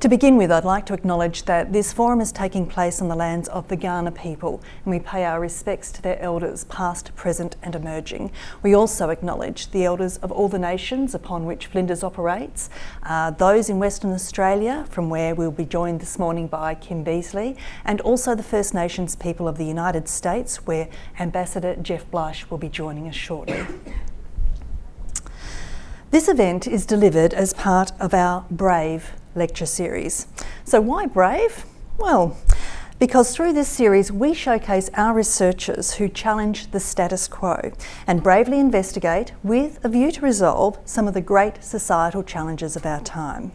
To begin with, I'd like to acknowledge that this forum is taking place on the lands of the Kaurna people, and we pay our respects to their elders, past, present and emerging. We also acknowledge the elders of all the nations upon which Flinders operates, those in Western Australia, from where we'll be joined this morning by Kim Beazley, and also the First Nations people of the United States, where Ambassador Jeff Bleisch will be joining us shortly. This event is delivered as part of our BRAVE lecture series. So why BRAVE? Well, because through this series we showcase our researchers who challenge the status quo and bravely investigate with a view to resolve some of the great societal challenges of our time.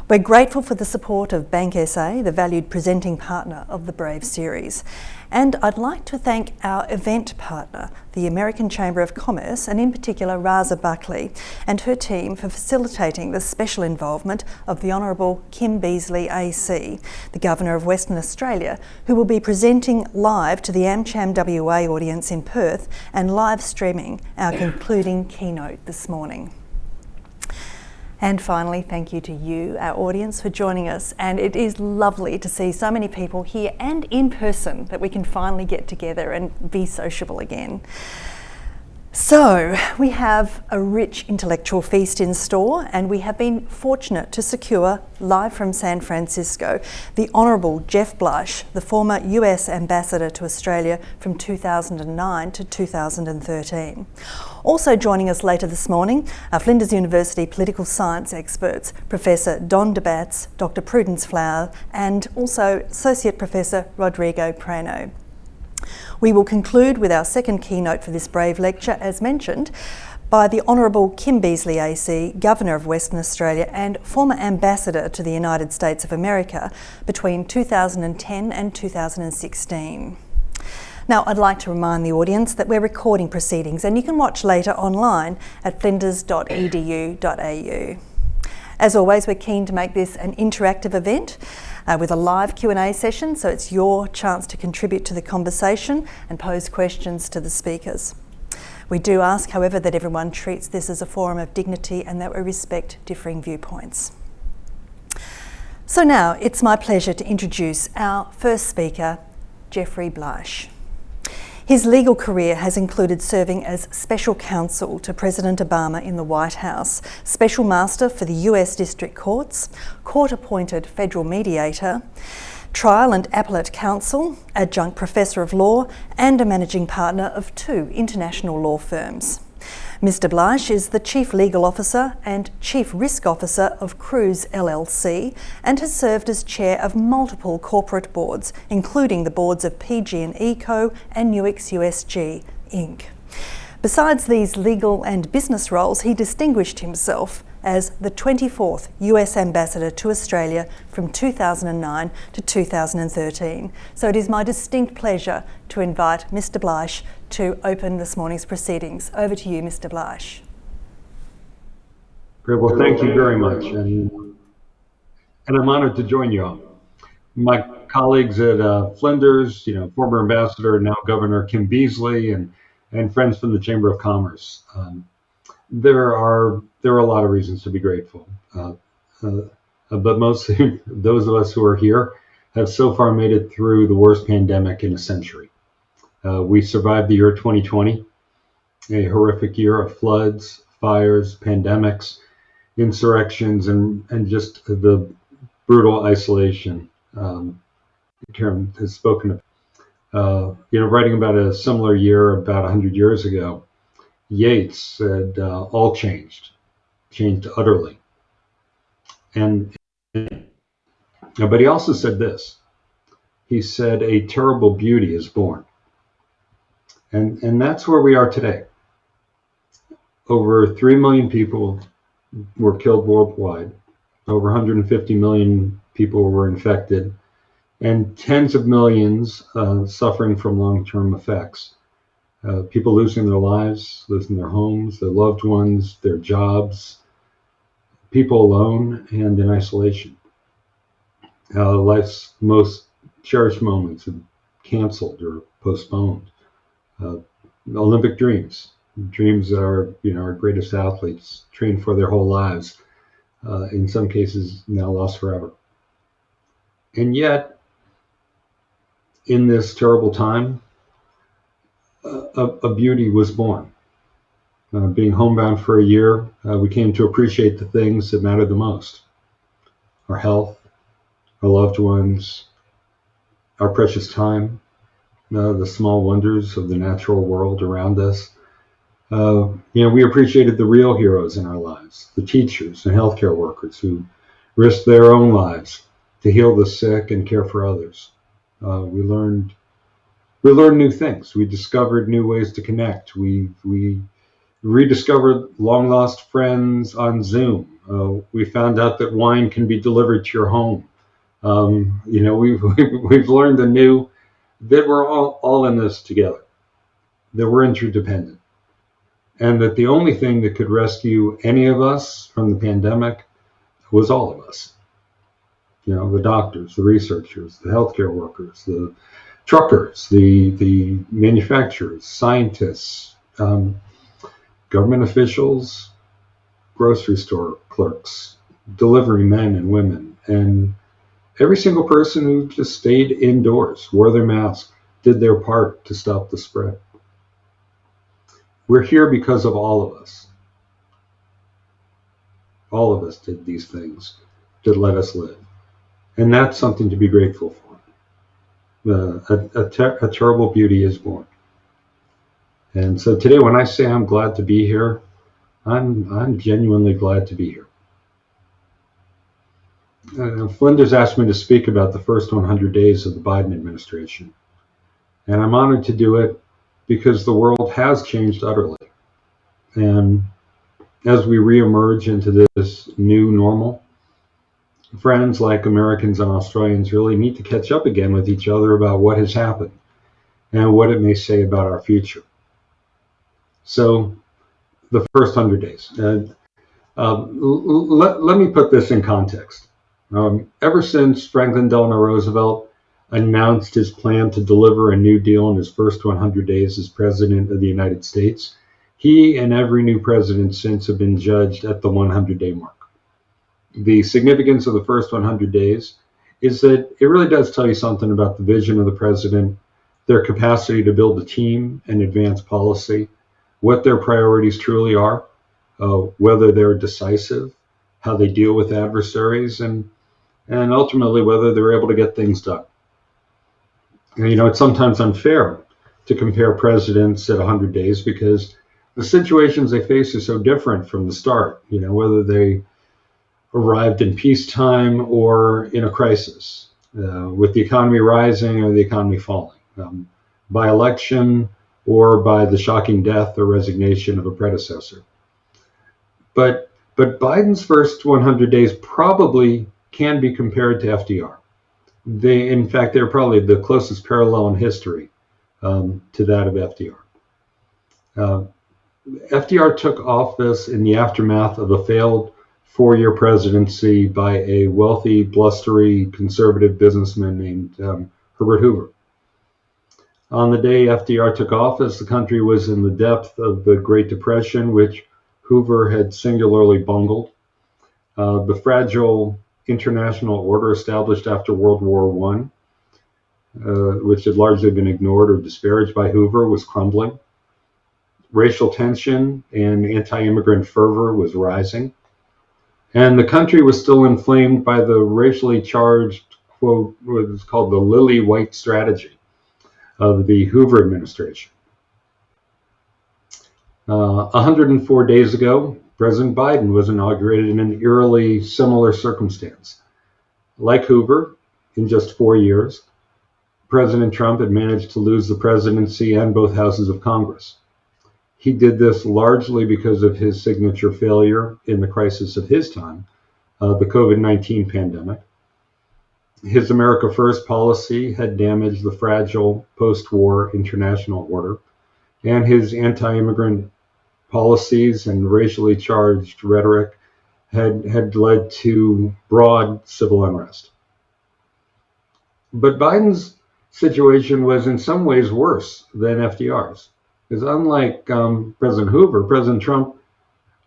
We're grateful for the support of Bank SA, the valued presenting partner of the BRAVE series. And I'd like to thank our event partner, the American Chamber of Commerce, and in particular Raza Buckley and her team for facilitating the special involvement of the Honourable Kim Beazley AC, the Governor of Western Australia, who will be presenting live to the AmCham WA audience in Perth and live streaming our concluding keynote this morning. And finally, thank you to you, our audience, for joining us. And it is lovely to see so many people here and in person that we can finally get together and be sociable again. So we have a rich intellectual feast in store, and we have been fortunate to secure, live from San Francisco, the Honourable Jeff Bleisch, the former US Ambassador to Australia from 2009 to 2013. Also joining us later this morning are Flinders University political science experts, Professor Don DeBatz, Dr. Prudence Flower, and also Associate Professor Rodrigo Prano. We will conclude with our second keynote for this BRAVE lecture, as mentioned, by the Honourable Kim Beazley AC, Governor of Western Australia and former Ambassador to the United States of America between 2010 and 2016. Now, I'd like to remind the audience that we're recording proceedings and you can watch later online at flinders.edu.au. As always, we're keen to make this an interactive event with a live Q&A session, so it's your chance to contribute to the conversation and pose questions to the speakers. We do ask, however, that everyone treats this as a forum of dignity and that we respect differing viewpoints. So now it's my pleasure to introduce our first speaker, Jeffrey Bleisch. His legal career has included serving as Special Counsel to President Obama in the White House, Special Master for the US District Courts, Court-appointed Federal Mediator, Trial and Appellate Counsel, Adjunct Professor of Law, and a Managing Partner of 2 international law firms. Mr. Bleisch is the Chief Legal Officer and Chief Risk Officer of Cruise LLC and has served as Chair of multiple corporate boards, including the boards of PG&E Co and Nuix USG Inc. Besides these legal and business roles, he distinguished himself as the 24th US Ambassador to Australia from 2009 to 2013. So it is my distinct pleasure to invite Mr. Bleisch to open this morning's proceedings. Over to you, Mr. Bleisch. Great, well, thank you very much. And I'm honored to join you all. My colleagues at Flinders, former Ambassador, now Governor Kim Beazley, and friends from the Chamber of Commerce. There are a lot of reasons to be grateful, but mostly those of us who are here have so far made it through the worst pandemic in a century. We survived the year 2020, a horrific year of floods, fires, pandemics, insurrections, and just the brutal isolation. Karen has spoken of, writing about a similar year about 100 years ago. Yeats said, all changed utterly. But he also said this. He said, a terrible beauty is born. And that's where we are today. Over 3 million people were killed worldwide. Over 150 million people were infected. And tens of millions suffering from long-term effects. People losing their lives, losing their homes, their loved ones, their jobs, people alone and in isolation. Life's most cherished moments have canceled or postponed. Olympic dreams that our greatest athletes trained for their whole lives, in some cases now lost forever. And yet, in this terrible time, a beauty was born. Being homebound for a year, we came to appreciate the things that matter the most: our health, our loved ones, our precious time, the small wonders of the natural world around us. We appreciated the real heroes in our lives, the teachers and healthcare workers who risked their own lives to heal the sick and care for others. We learned new things. We discovered new ways to connect. We rediscovered long lost friends on Zoom. We found out that wine can be delivered to your home. We've learned anew that we're all in this together, that we're interdependent, and that the only thing that could rescue any of us from the pandemic was all of us. The doctors, the researchers, the healthcare workers, the truckers, the manufacturers, scientists, government officials, grocery store clerks, delivery men and women, and every single person who just stayed indoors, wore their mask, did their part to stop the spread. We're here because of all of us. All of us did these things that let us live. And that's something to be grateful for. A terrible beauty is born. And so today, when I say I'm glad to be here, I'm genuinely glad to be here. Flinders asked me to speak about the first 100 days of the Biden administration. And I'm honored to do it because the world has changed utterly. And as we reemerge into this new normal, friends like Americans and Australians really need to catch up again with each other about what has happened and what it may say about our future. So, the first 100 days. Let me put this in context. Ever since Franklin Delano Roosevelt announced his plan to deliver a New Deal in his first 100 days as President of the United States, he and every new president since have been judged at the 100-day mark. The significance of the first 100 days is that it really does tell you something about the vision of the president, their capacity to build a team and advance policy, what their priorities truly are, whether they're decisive, how they deal with adversaries, and ultimately whether they're able to get things done. It's sometimes unfair to compare presidents at 100 days because the situations they face are so different from the start, whether they arrived in peacetime or in a crisis, with the economy rising or the economy falling, by election or by the shocking death or resignation of a predecessor. But Biden's first 100 days probably can be compared to FDR. In fact, they're probably the closest parallel in history to that of FDR. FDR took office in the aftermath of a failed four-year presidency by a wealthy, blustery, conservative businessman named Herbert Hoover. On the day FDR took office, the country was in the depth of the Great Depression, which Hoover had singularly bungled. The fragile international order established after World War I, which had largely been ignored or disparaged by Hoover, was crumbling. Racial tension and anti-immigrant fervor was rising. And the country was still inflamed by the racially charged, quote, what is called the lily-white strategy of the Hoover administration. 104 days ago, President Biden was inaugurated in an eerily similar circumstance. Like Hoover, in just 4 years, President Trump had managed to lose the presidency and both houses of Congress. He did this largely because of his signature failure in the crisis of his time, the COVID-19 pandemic. His America First policy had damaged the fragile post-war international order, and his anti-immigrant policies and racially charged rhetoric had led to broad civil unrest. But Biden's situation was in some ways worse than FDR's. Because unlike President Hoover, President Trump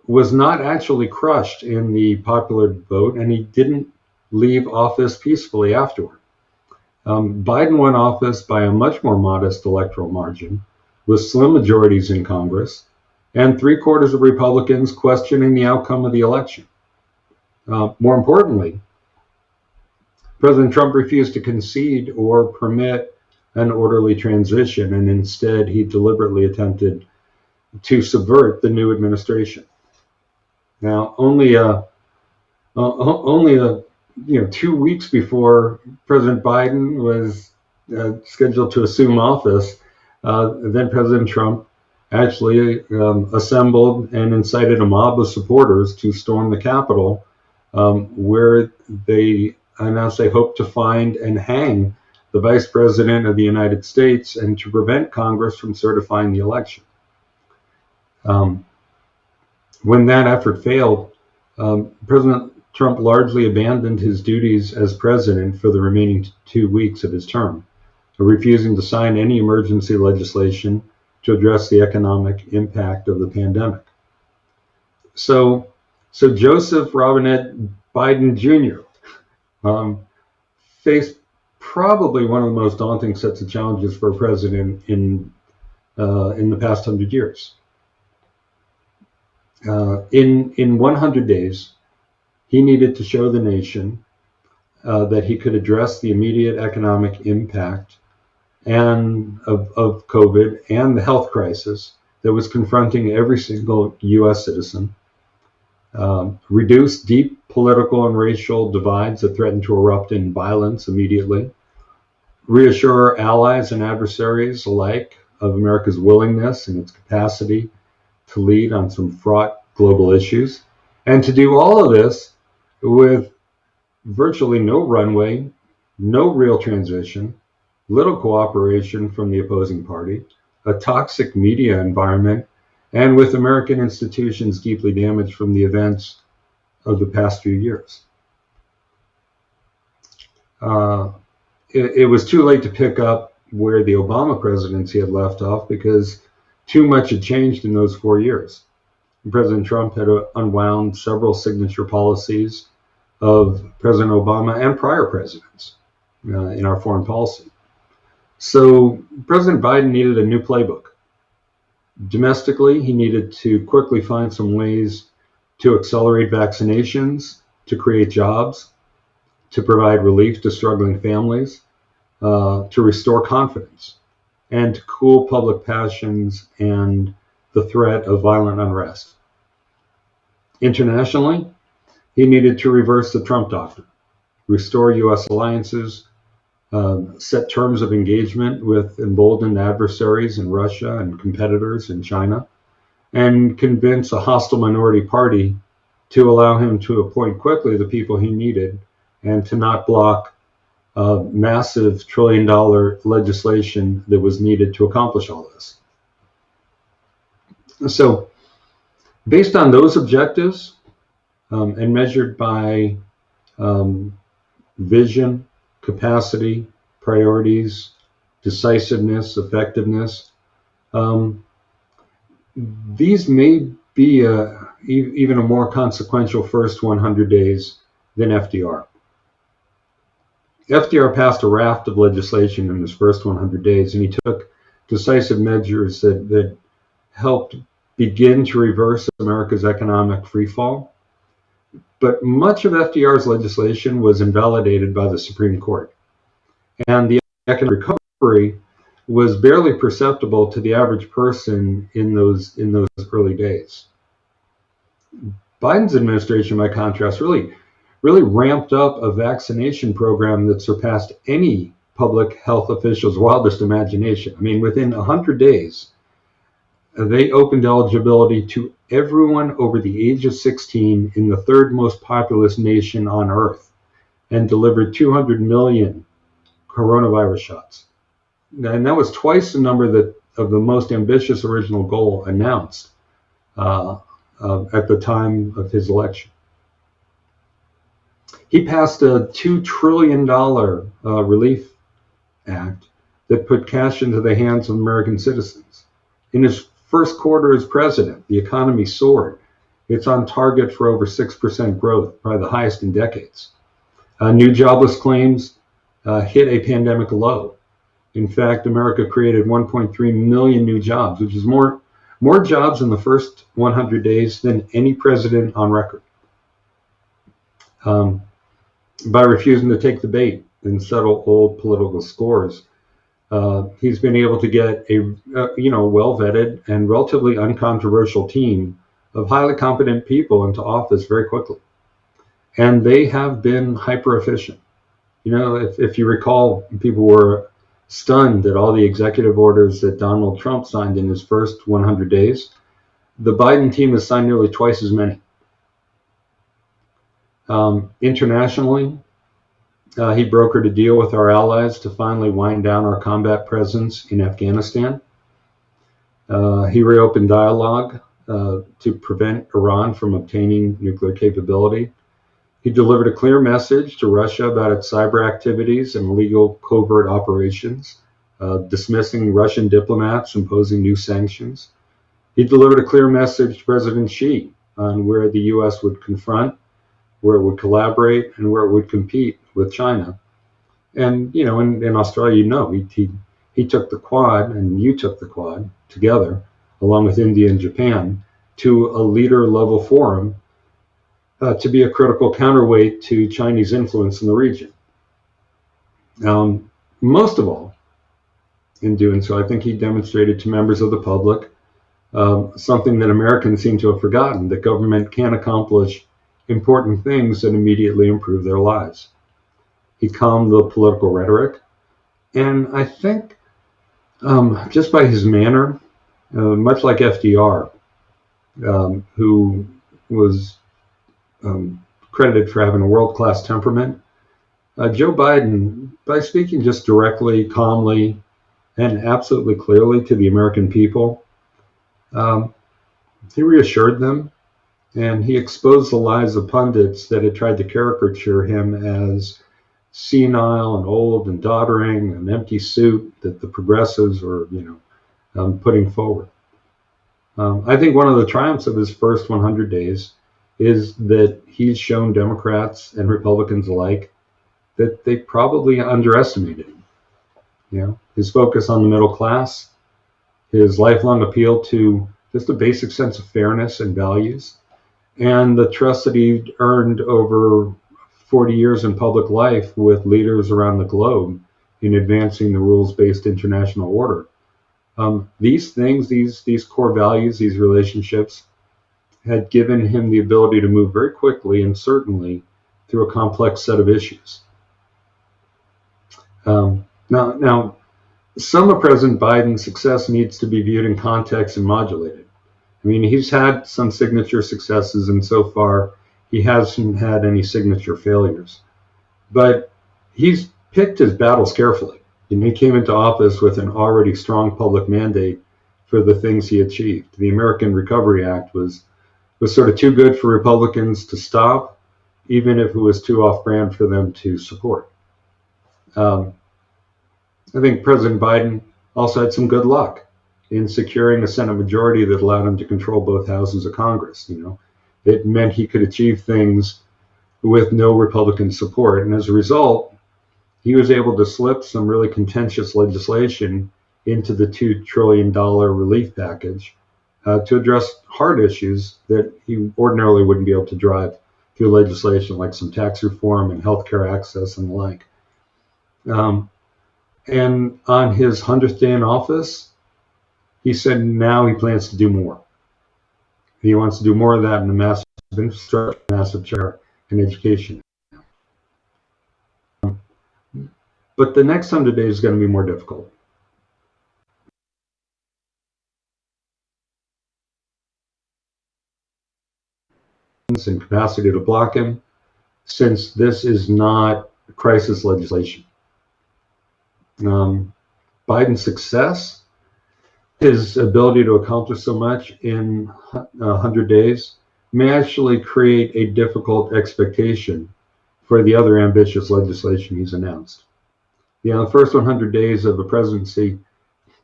was not actually crushed in the popular vote, and he didn't leave office peacefully afterward. Biden won office by a much more modest electoral margin, with slim majorities in Congress, and three-quarters of Republicans questioning the outcome of the election. More importantly, President Trump refused to concede or permit an orderly transition, and instead he deliberately attempted to subvert the new administration. Now, only 2 weeks before President Biden was scheduled to assume office, then President Trump actually assembled and incited a mob of supporters to storm the Capitol, where they announced they hoped to find and hang the Vice President of the United States and to prevent Congress from certifying the election. When that effort failed, President Trump largely abandoned his duties as president for the remaining 2 weeks of his term, refusing to sign any emergency legislation to address the economic impact of the pandemic. So Joseph Robinette Biden Jr. Faced probably one of the most daunting sets of challenges for a president in the past 100 years. In 100 days, he needed to show the nation that he could address the immediate economic impact of COVID and the health crisis that was confronting every single U.S. citizen, reduce deep political and racial divides that threatened to erupt in violence immediately, reassure allies and adversaries alike of America's willingness and its capacity to lead on some fraught global issues, and to do all of this with virtually no runway, no real transition, little cooperation from the opposing party, a toxic media environment, and with American institutions deeply damaged from the events of the past few years. It was too late to pick up where the Obama presidency had left off because too much had changed in those 4 years. President Trump had unwound several signature policies of President Obama and prior presidents in our foreign policy. So President Biden needed a new playbook. Domestically, he needed to quickly find some ways to accelerate vaccinations, to create jobs, to provide relief to struggling families, to restore confidence, and to cool public passions and the threat of violent unrest. Internationally, he needed to reverse the Trump doctrine, restore U.S. alliances, set terms of engagement with emboldened adversaries in Russia and competitors in China, and convince a hostile minority party to allow him to appoint quickly the people he needed and to not block massive trillion-dollar legislation that was needed to accomplish all this. So, based on those objectives and measured by vision, capacity, priorities, decisiveness, effectiveness, these may be even a more consequential first 100 days than FDR. FDR passed a raft of legislation in his first 100 days, and he took decisive measures that helped begin to reverse America's economic freefall. But much of FDR's legislation was invalidated by the Supreme Court, and the economic recovery was barely perceptible to the average person in those early days. Biden's administration, by contrast, really ramped up a vaccination program that surpassed any public health official's wildest imagination. I mean, within 100 days, they opened eligibility to everyone over the age of 16 in the third most populous nation on earth and delivered 200 million coronavirus shots. And that was twice the number of the most ambitious original goal announced at the time of his election. He passed a $2 trillion relief act that put cash into the hands of American citizens. In his first quarter as president, the economy soared. It's on target for over 6% growth, probably the highest in decades. New jobless claims hit a pandemic low. In fact, America created 1.3 million new jobs, which is more jobs in the first 100 days than any president on record. By refusing to take the bait and settle old political scores, he's been able to get a well-vetted and relatively uncontroversial team of highly competent people into office very quickly, and they have been hyper efficient. If you recall, people were stunned at all the executive orders that Donald Trump signed in his first 100 days. The Biden team has signed nearly twice as many. Internationally, he brokered a deal with our allies to finally wind down our combat presence in Afghanistan. He reopened dialogue to prevent Iran from obtaining nuclear capability. He delivered a clear message to Russia about its cyber activities and illegal covert operations, dismissing Russian diplomats, imposing new sanctions. He delivered a clear message to President Xi on where the U.S. would confront, where it would collaborate, and where it would compete with China. And, in Australia, he took the Quad, and you took the Quad together, along with India and Japan, to a leader-level forum to be a critical counterweight to Chinese influence in the region. Most of all, in doing so, I think he demonstrated to members of the public something that Americans seem to have forgotten, that government can accomplish important things that immediately improve their lives. He calmed the political rhetoric, and I think just by his manner, much like FDR, who was credited for having a world-class temperament, Joe Biden, by speaking just directly, calmly, and absolutely clearly to the American people, he reassured them, and he exposed the lies of pundits that had tried to caricature him as senile and old and doddering, an empty suit that the progressives were, putting forward. I think one of the triumphs of his first 100 days is that he's shown Democrats and Republicans alike that they probably underestimated him. His focus on the middle class, his lifelong appeal to just a basic sense of fairness and values, and the trust that he'd earned over 40 years in public life with leaders around the globe in advancing the rules-based international order. These things, these core values, these relationships, had given him the ability to move very quickly and certainly through a complex set of issues. Now, some of President Biden's success needs to be viewed in context and modulated. I mean, he's had some signature successes, and so far he hasn't had any signature failures. But he's picked his battles carefully. He came into office with an already strong public mandate for the things he achieved. The American Recovery Act was sort of too good for Republicans to stop, even if it was too off-brand for them to support. I think President Biden also had some good luck in securing a Senate majority that allowed him to control both houses of Congress. It meant he could achieve things with no Republican support, and as a result, he was able to slip some really contentious legislation into the $2 trillion relief package to address hard issues that he ordinarily wouldn't be able to drive through legislation, like some tax reform and healthcare access and the like. And on his 100th day in office, he said now he plans to do more. He wants to do more of that in the massive infrastructure, massive share in education. But the next 100 days is going to be more difficult. And capacity to block him, since this is not crisis legislation. Biden's success, his ability to accomplish so much in 100 days, may actually create a difficult expectation for the other ambitious legislation he's announced. The first 100 days of the presidency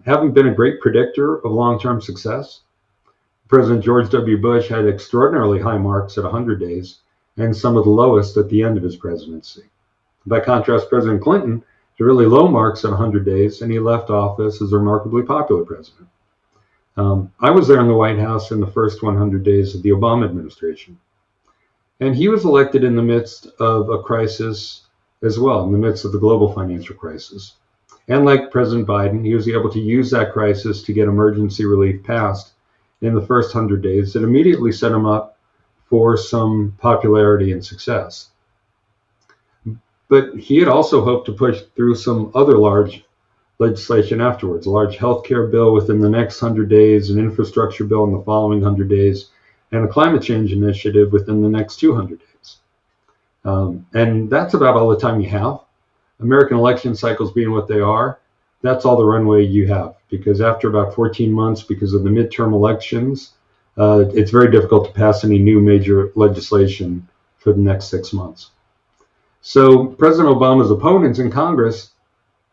haven't been a great predictor of long-term success. President George W. Bush had extraordinarily high marks at 100 days and some of the lowest at the end of his presidency. By contrast, President Clinton to really low marks at 100 days, and he left office as a remarkably popular president. I was there in the White House in the first 100 days of the Obama administration. And he was elected in the midst of a crisis as well, in the midst of the global financial crisis. And like President Biden, he was able to use that crisis to get emergency relief passed in the first 100 days that immediately set him up for some popularity and success. But he had also hoped to push through some other large legislation afterwards, a large health care bill within the next 100 days, an infrastructure bill in the following 100 days, and a climate change initiative within the next 200 days. And that's about all the time you have. American election cycles being what they are, that's all the runway you have, because after about 14 months, because of the midterm elections, it's very difficult to pass any new major legislation for the next 6 months. So President Obama's opponents in Congress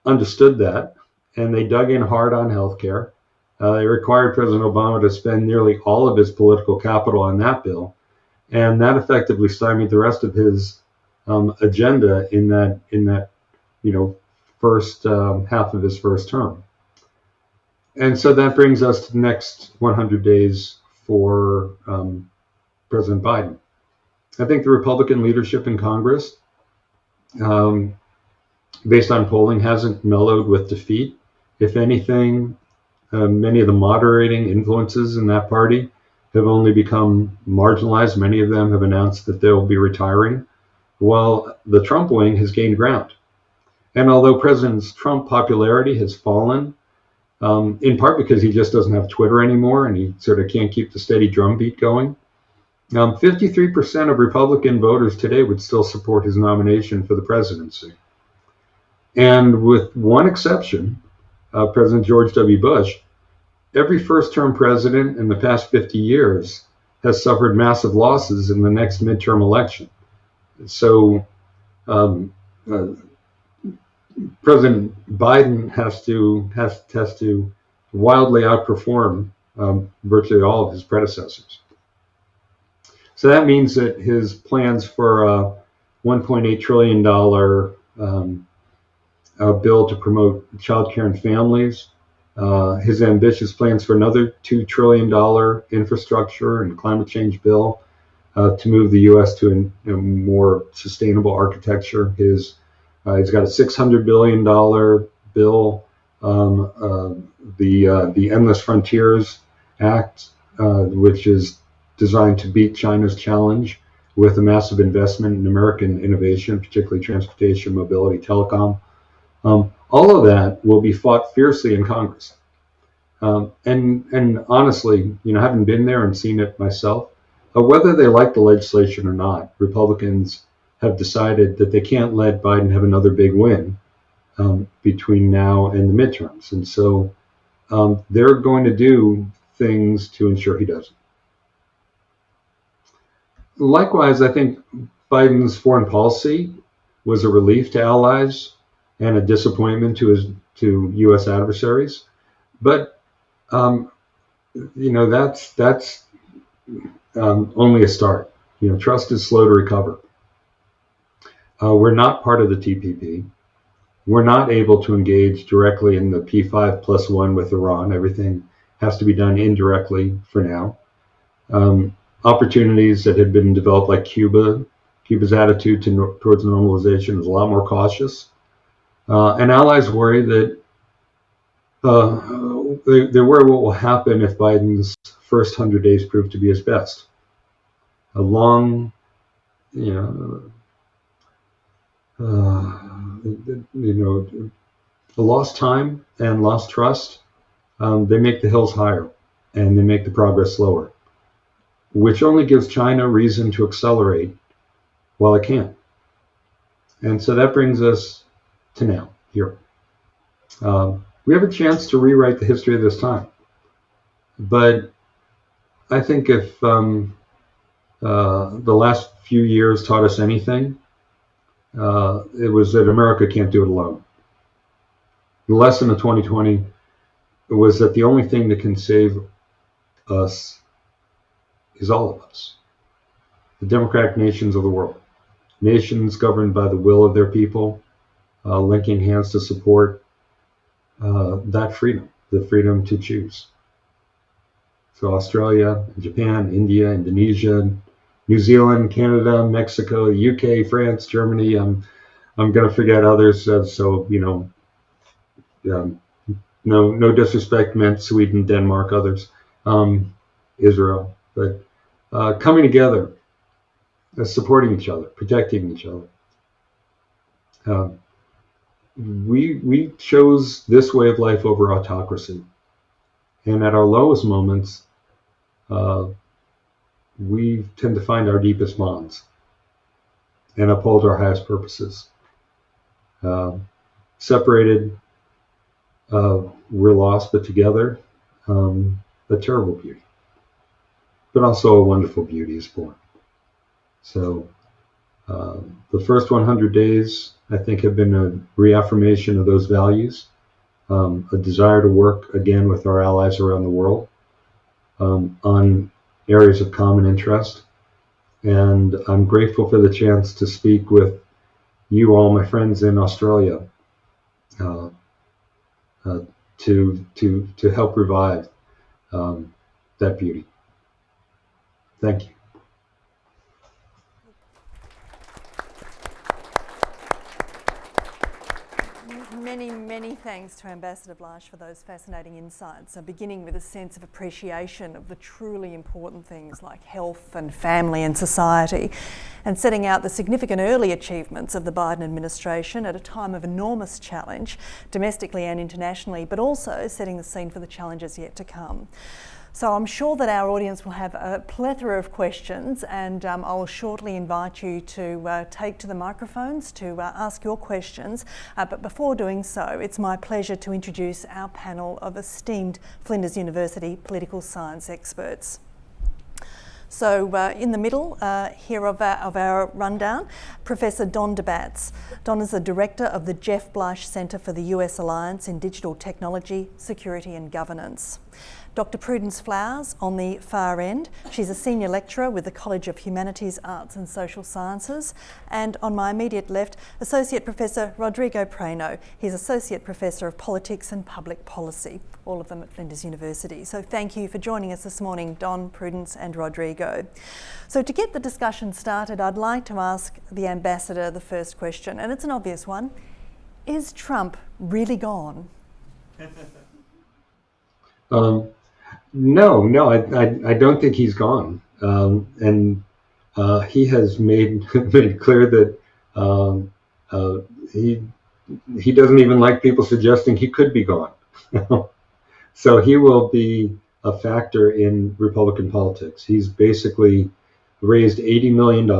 understood that, and they dug in hard on healthcare. They required President Obama to spend nearly all of his political capital on that bill, and that effectively stymied the rest of his agenda in that first half of his first term. And so that brings us to the next 100 days for President Biden. I think the Republican leadership in Congress, based on polling, hasn't mellowed with defeat. If anything, many of the moderating influences in that party have only become marginalized. Many of them have announced that they'll be retiring, while the Trump wing has gained ground. And although President Trump's popularity has fallen, in part because he just doesn't have Twitter anymore and he sort of can't keep the steady drumbeat going, 53% of Republican voters today would still support his nomination for the presidency. And with one exception, President George W. Bush, every first-term president in the past 50 years has suffered massive losses in the next midterm election. So President Biden has to wildly outperform virtually all of his predecessors. So that means that his plans for a $1.8 trillion bill to promote child care and families, his ambitious plans for another $2 trillion infrastructure and climate change bill to move the U.S. to a more sustainable architecture. He's got a $600 billion bill, the Endless Frontiers Act, which is designed to beat China's challenge with a massive investment in American innovation, particularly transportation, mobility, telecom. All of that will be fought fiercely in Congress. And honestly, having been there and seen it myself, whether they like the legislation or not, Republicans have decided that they can't let Biden have another big win between now and the midterms. And so they're going to do things to ensure he doesn't. Likewise, I think Biden's foreign policy was a relief to allies and a disappointment to U.S. adversaries. But that's only a start. Trust is slow to recover. We're not part of the TPP. We're not able to engage directly in the P5+1 with Iran. Everything has to be done indirectly for now. Opportunities that had been developed, like Cuba's attitude towards normalization is a lot more cautious. And allies worry that they worry what will happen if Biden's first 100 days prove to be his best. A long, lost time and lost trust, they make the hills higher and they make the progress slower, which only gives China reason to accelerate while it can. And so that brings us to now, here. We have a chance to rewrite the history of this time. But I think if the last few years taught us anything, it was that America can't do it alone. The lesson of 2020 was that the only thing that can save us is all of us. The democratic nations of the world. Nations governed by the will of their people, linking hands to support that freedom, the freedom to choose. So Australia, Japan, India, Indonesia, New Zealand, Canada, Mexico, UK, France, Germany. I'm going to forget others. So no disrespect meant Sweden, Denmark, others, Israel, but coming together, supporting each other, protecting each other. We chose this way of life over autocracy, and at our lowest moments, we tend to find our deepest bonds and uphold our highest purposes. Separated, we're lost, but together, a terrible beauty. But also a wonderful beauty is born. So the first 100 days, I think, have been a reaffirmation of those values, a desire to work again with our allies around the world on areas of common interest. And I'm grateful for the chance to speak with you all, my friends in Australia, to help revive that beauty. Thank you. Many thanks to Ambassador Blasch for those fascinating insights, beginning with a sense of appreciation of the truly important things like health and family and society, and setting out the significant early achievements of the Biden administration at a time of enormous challenge, domestically and internationally, but also setting the scene for the challenges yet to come. So I'm sure that our audience will have a plethora of questions, and I'll shortly invite you to take to the microphones to ask your questions. But before doing so, it's my pleasure to introduce our panel of esteemed Flinders University political science experts. So in the middle here of our rundown, Professor Don de Baets. Don is the Director of the Jeff Blasch Centre for the US Alliance in Digital Technology, Security and Governance. Dr. Prudence Flowers on the far end. She's a Senior Lecturer with the College of Humanities, Arts and Social Sciences. And on my immediate left, Associate Professor Rodrigo Prano. He's Associate Professor of Politics and Public Policy, all of them at Flinders University. So thank you for joining us this morning, Don, Prudence and Rodrigo. So to get the discussion started, I'd like to ask the Ambassador the first question, and it's an obvious one. Is Trump really gone? No, I don't think he's gone. And he has made clear that he doesn't even like people suggesting he could be gone. So he will be a factor in Republican politics. He's basically raised $80 million,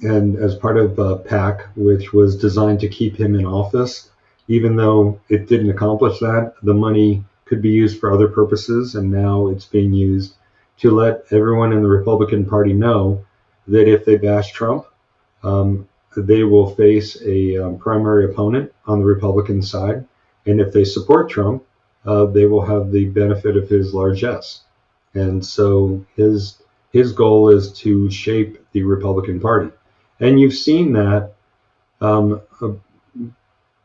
and as part of a PAC, which was designed to keep him in office, even though it didn't accomplish that, the money could be used for other purposes, and now it's being used to let everyone in the Republican Party know that if they bash Trump, they will face a primary opponent on the Republican side, and if they support Trump, they will have the benefit of his largesse. And so his goal is to shape the Republican Party, and you've seen that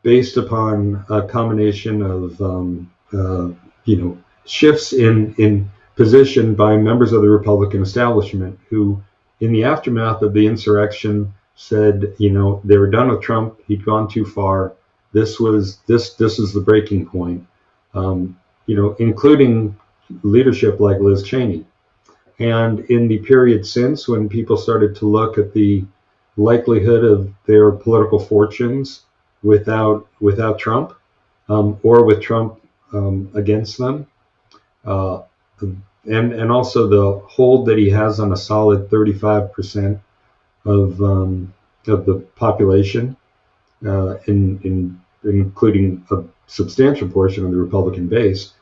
based upon a combination of shifts in position by members of the Republican establishment who, in the aftermath of the insurrection, said, they were done with Trump. He'd gone too far. This is the breaking point. Including leadership like Liz Cheney. And in the period since, when people started to look at the likelihood of their political fortunes without Trump, or with Trump against them, and also the hold that he has on a solid 35% of the population, including a substantial portion of the Republican base,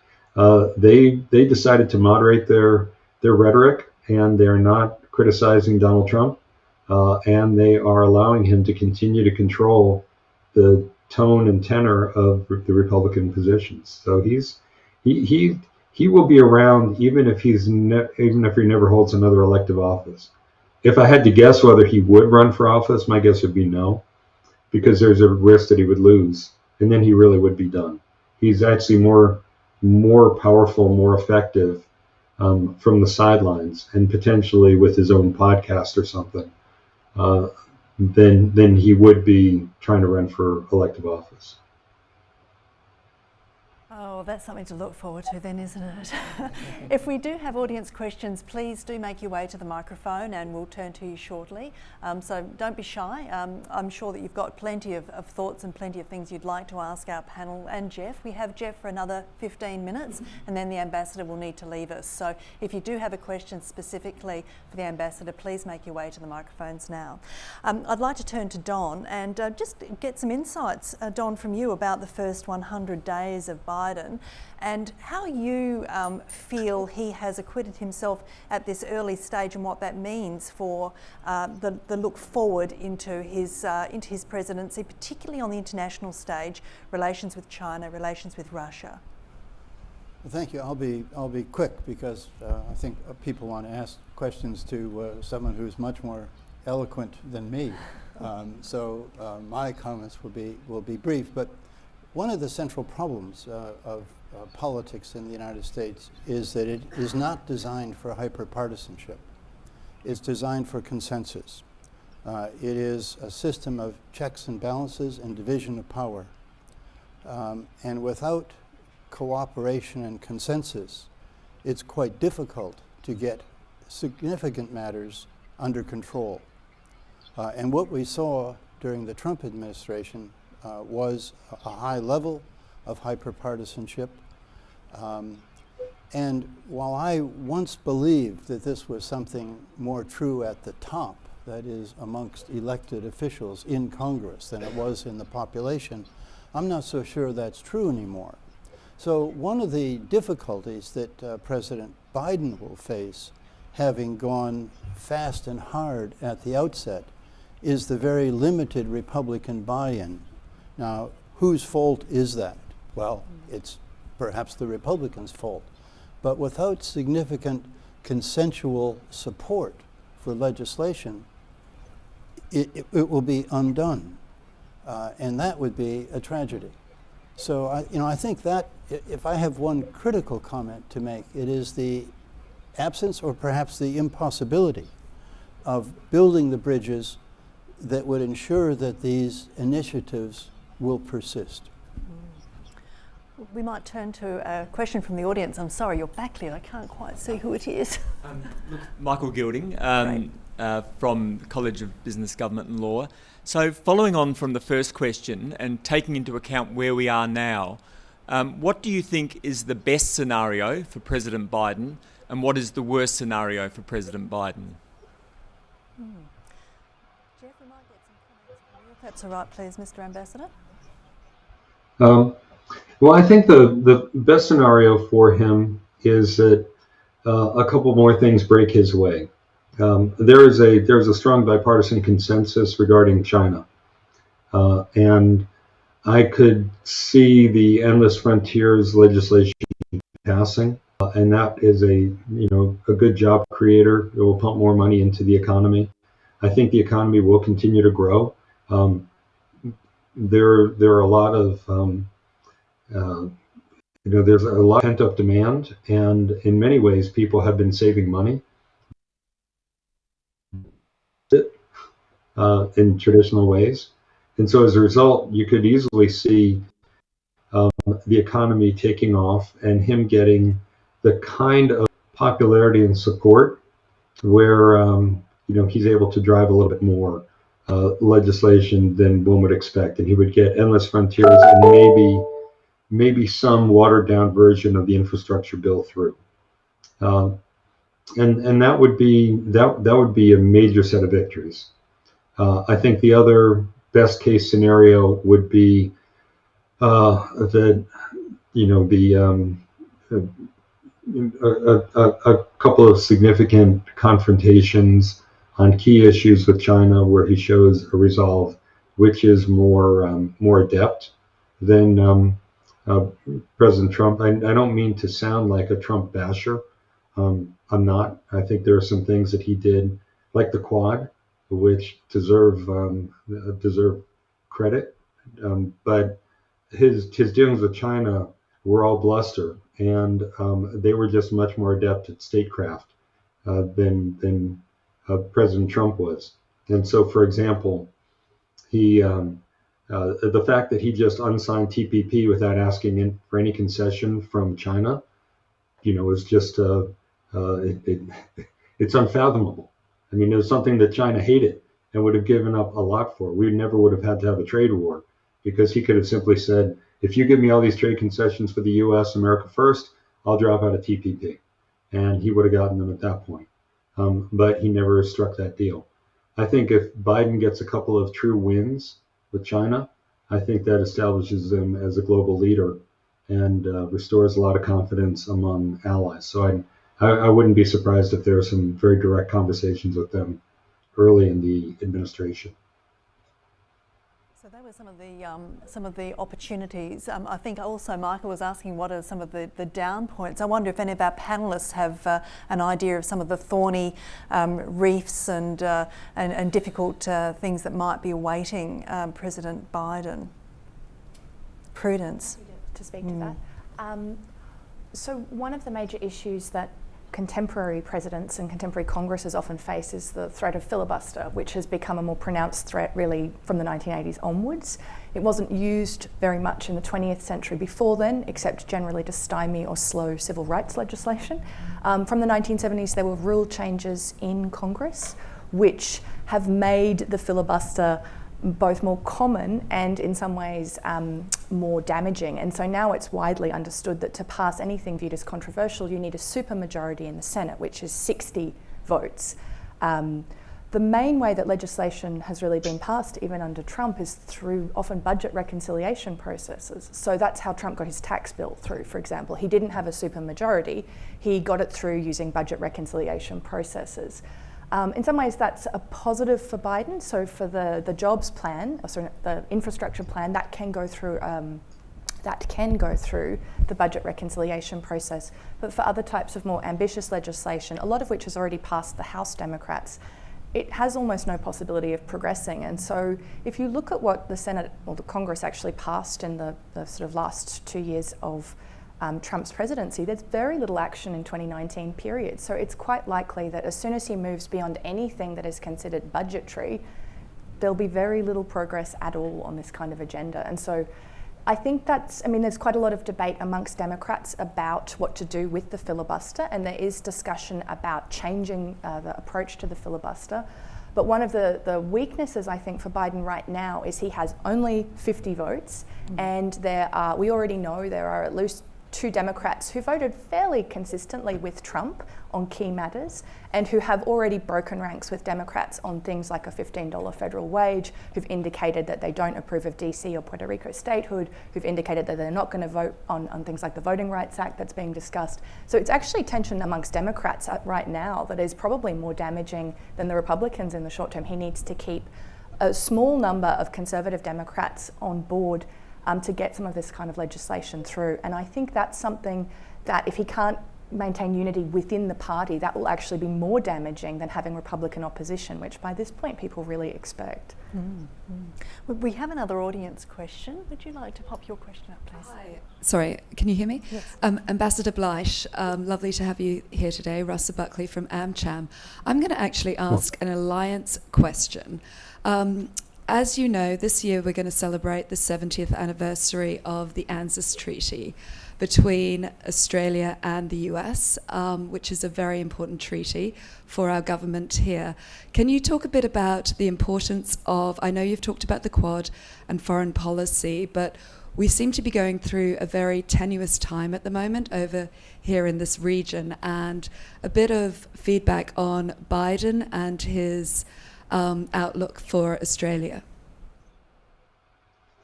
they decided to moderate their rhetoric, and they're not criticizing Donald Trump, and they are allowing him to continue to control the tone and tenor of the Republican positions. So he will be around even if he never holds another elective office. If I had to guess whether he would run for office, my guess would be no. because there's a risk that he would lose, and then he really would be done. He's actually more powerful, more effective from the sidelines, and potentially with his own podcast or something, than he would be trying to run for elective office. Oh, that's something to look forward to then, isn't it? If we do have audience questions, please do make your way to the microphone and we'll turn to you shortly. So don't be shy. I'm sure that you've got plenty of thoughts and plenty of things you'd like to ask our panel and Jeff. We have Jeff for another 15 minutes and then the Ambassador will need to leave us. So if you do have a question specifically for the Ambassador, please make your way to the microphones now. I'd like to turn to Don and just get some insights, Don, from you about the first 100 days of Biden and how you feel he has acquitted himself at this early stage and what that means for the look forward into his presidency, particularly on the international stage, relations with China, relations with Russia. Well, thank you. I'll be quick because I think people want to ask questions to someone who's much more eloquent than me. So my comments will be brief. But one of the central problems of politics in the United States is that it is not designed for hyperpartisanship. It's designed for consensus. It is a system of checks and balances and division of power. And without cooperation and consensus, it's quite difficult to get significant matters under control. And what we saw during the Trump administration was a high level of hyperpartisanship. And while I once believed that this was something more true at the top, that is amongst elected officials in Congress, than it was in the population, I'm not so sure that's true anymore. So one of the difficulties that President Biden will face, having gone fast and hard at the outset, is the very limited Republican buy-in. Now, whose fault is that? Well, it's perhaps the Republicans' fault. But without significant consensual support for legislation, it will be undone. And that would be a tragedy. So I think that if I have one critical comment to make, it is the absence or perhaps the impossibility of building the bridges that would ensure that these initiatives will persist. We might turn to a question from the audience. I'm sorry, you're backlit. I can't quite see who it is. Look, Michael Gilding from the College of Business, Government and Law. So following on from the first question and taking into account where we are now, what do you think is the best scenario for President Biden and what is the worst scenario for President Biden? Jeff, we might get some comments from you, if that's all right, please, Mr. Ambassador. Well, I think the best scenario for him is that a couple more things break his way. There's a strong bipartisan consensus regarding China, and I could see the Endless Frontiers legislation passing, and that is a good job creator. It will pump more money into the economy. I think the economy will continue to grow. There are a lot of there's a lot of pent-up demand, and in many ways, people have been saving money in traditional ways. And so as a result, you could easily see the economy taking off and him getting the kind of popularity and support where he's able to drive a little bit more legislation than one would expect. And he would get Endless Frontiers and maybe some watered down version of the infrastructure bill through. And that would be a major set of victories. I think the other best case scenario would be that a couple of significant confrontations on key issues with China where he shows a resolve which is more adept than President Trump. I don't mean to sound like a Trump basher. I'm not. I think there are some things that he did, like the Quad, which deserve credit, but his dealings with China were all bluster, and they were just much more adept at statecraft than President Trump was. And so, for example, he the fact that he just unsigned TPP without asking for any concession from China, is just it's unfathomable. I mean, it was something that China hated and would have given up a lot for. We never would have had to have a trade war, because he could have simply said, if you give me all these trade concessions for the U.S., America first, I'll drop out of TPP. And he would have gotten them at that point. But he never struck that deal. I think if Biden gets a couple of true wins with China, I think that establishes him as a global leader and restores a lot of confidence among allies. So I wouldn't be surprised if there were some very direct conversations with them early in the administration. So that was some of the opportunities. I think also Michael was asking what are some of the down points. I wonder if any of our panellists have an idea of some of the thorny reefs and difficult things that might be awaiting President Biden. Prudence. To speak to that. So one of the major issues that contemporary presidents and contemporary Congresses often face is the threat of filibuster, which has become a more pronounced threat really from the 1980s onwards. It wasn't used very much in the 20th century before then, except generally to stymie or slow civil rights legislation. From the 1970s, there were rule changes in Congress which have made the filibuster both more common and in some ways more damaging. And so now it's widely understood that to pass anything viewed as controversial, you need a supermajority in the Senate, which is 60 votes. The main way that legislation has really been passed, even under Trump, is through often budget reconciliation processes. So that's how Trump got his tax bill through, for example. He didn't have a supermajority. He got it through using budget reconciliation processes. In some ways, that's a positive for Biden. So for the jobs plan, the infrastructure plan, that can go through the budget reconciliation process. But for other types of more ambitious legislation, a lot of which has already passed the House Democrats, it has almost no possibility of progressing. And so if you look at what the Senate or the Congress actually passed in the sort of last 2 years of Trump's presidency, there's very little action in 2019 period. So it's quite likely that as soon as he moves beyond anything that is considered budgetary, there'll be very little progress at all on this kind of agenda. And so I think there's quite a lot of debate amongst Democrats about what to do with the filibuster, and there is discussion about changing the approach to the filibuster. But one of the weaknesses, I think, for Biden right now is he has only 50 votes, and we already know there are at least 2 Democrats who voted fairly consistently with Trump on key matters and who have already broken ranks with Democrats on things like a $15 federal wage, who've indicated that they don't approve of DC or Puerto Rico statehood, who've indicated that they're not going to vote on things like the Voting Rights Act that's being discussed. So it's actually tension amongst Democrats right now that is probably more damaging than the Republicans in the short term. He needs to keep a small number of conservative Democrats on board to get some of this kind of legislation through. And I think that's something that if he can't maintain unity within the party, that will actually be more damaging than having Republican opposition, which by this point people really expect. We have another audience question. Would you like to pop your question up, please? Hi. Sorry, can you hear me? Yes. Ambassador Bleich, lovely to have you here today. Russa Buckley from AmCham. I'm going to actually ask an alliance question. As you know, this year we're going to celebrate the 70th anniversary of the ANZUS Treaty between Australia and the US, which is a very important treaty for our government here. Can you talk a bit about the importance of, I know you've talked about the Quad and foreign policy, but we seem to be going through a very tenuous time at the moment over here in this region, and a bit of feedback on Biden and his outlook for Australia.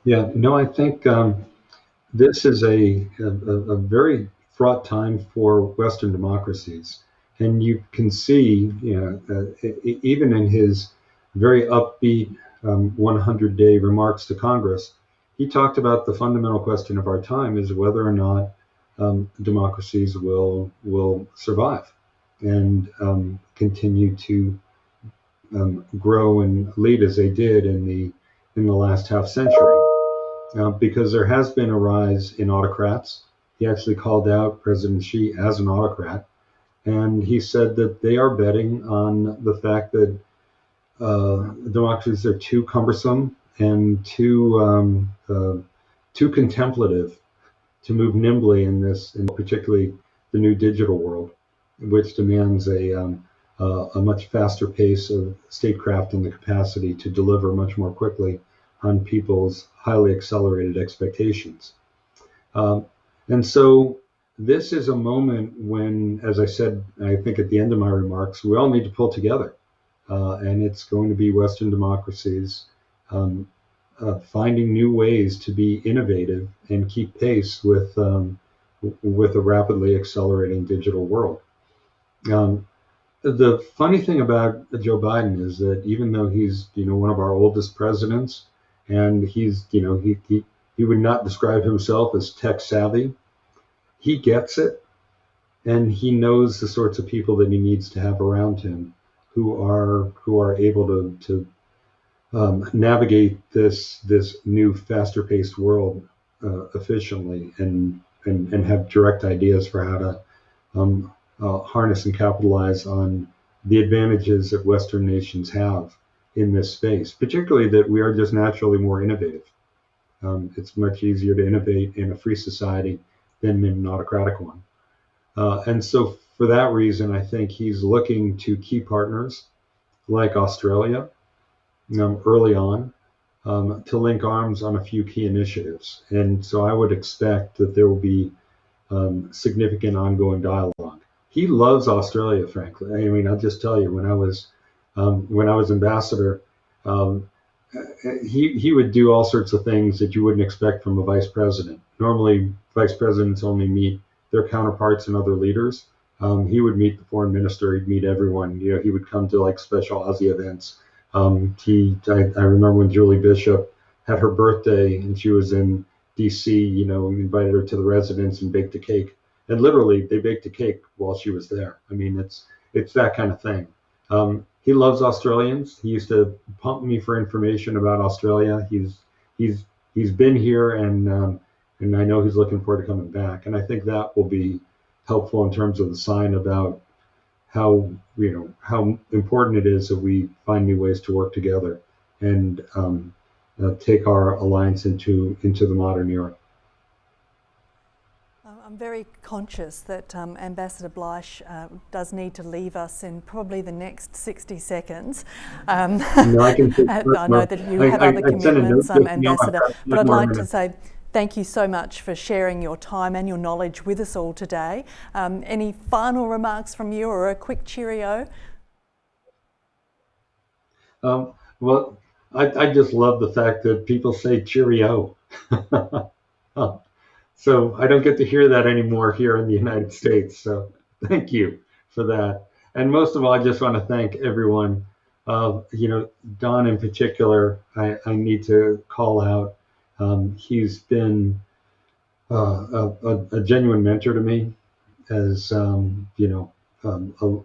Yeah, no, I think this is a very fraught time for Western democracies. And you can see, even in his very upbeat 100-day remarks to Congress, he talked about the fundamental question of our time is whether or not democracies will survive and continue to grow and lead as they did in the in the last half century, because there has been a rise in autocrats. He actually called out President Xi as an autocrat, and he said that they are betting on the fact that democracies are too cumbersome and too contemplative to move nimbly in this, in particularly the new digital world, which demands a much faster pace of statecraft and the capacity to deliver much more quickly on people's highly accelerated expectations. And so this is a moment when, as I said, I think at the end of my remarks, we all need to pull together. And it's going to be Western democracies finding new ways to be innovative and keep pace with a rapidly accelerating digital world. The funny thing about Joe Biden is that even though he's one of our oldest presidents, and he's he would not describe himself as tech savvy, he gets it, and he knows the sorts of people that he needs to have around him who are able to navigate this new, faster-paced world efficiently and have direct ideas for how to harness and capitalize on the advantages that Western nations have in this space, particularly that we are just naturally more innovative. It's much easier to innovate in a free society than in an autocratic one. And so for that reason, I think he's looking to key partners like Australia early on to link arms on a few key initiatives. And so I would expect that there will be significant ongoing dialogue. He loves Australia, frankly. I mean, I'll just tell you, when I was ambassador, he would do all sorts of things that you wouldn't expect from a vice president. Normally, vice presidents only meet their counterparts and other leaders. He would meet the foreign minister. He'd meet everyone. He would come to like special Aussie events. I remember when Julie Bishop had her birthday and she was in D.C. Invited her to the residence and baked a cake. And literally, they baked a cake while she was there. I mean, it's that kind of thing. He loves Australians. He used to pump me for information about Australia. He's been here, and I know he's looking forward to coming back. And I think that will be helpful in terms of the sign about how important it is that we find new ways to work together and take our alliance into the modern era. I'm very conscious that Ambassador Bleisch does need to leave us in probably the next 60 seconds. I know that you have other commitments, Ambassador, but I'd like to say thank you so much for sharing your time and your knowledge with us all today. Any final remarks from you, or a quick cheerio? Well, I just love the fact that people say cheerio. So I don't get to hear that anymore here in the United States. So thank you for that. And most of all, I just want to thank everyone. Don in particular, I need to call out. He's been a genuine mentor to me as, a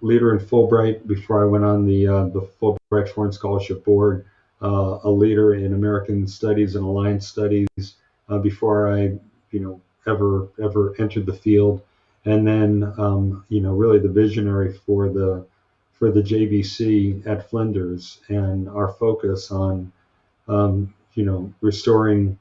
leader in Fulbright before I went on the Fulbright Foreign Scholarship Board, a leader in American Studies and Alliance Studies before I, ever entered the field, and then, really the visionary for the JVC at Flinders, and our focus on, restoring,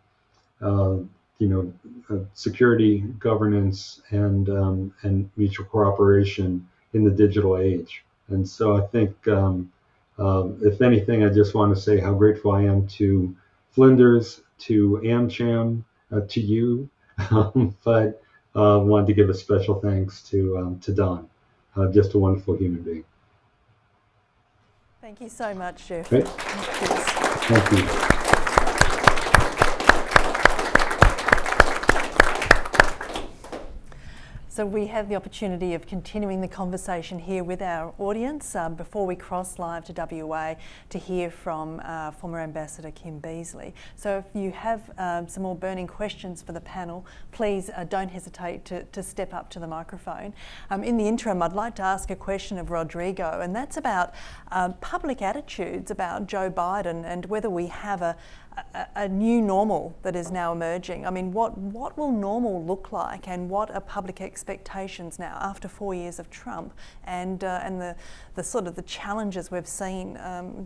security, governance, and mutual cooperation in the digital age. And so I think, if anything, I just want to say how grateful I am to Flinders, to AmCham, to you, but wanted to give a special thanks to Don, just a wonderful human being. Thank you so much, Jeff. Great. Thank you. So we have the opportunity of continuing the conversation here with our audience before we cross live to WA to hear from former Ambassador Kim Beazley. So if you have some more burning questions for the panel, please don't hesitate to step up to the microphone. In the interim, I'd like to ask a question of Rodrigo, and that's about public attitudes about Joe Biden and whether we have a new normal that is now emerging. I mean, what will normal look like, and what are public expectations now after 4 years of Trump and the sort of the challenges we've seen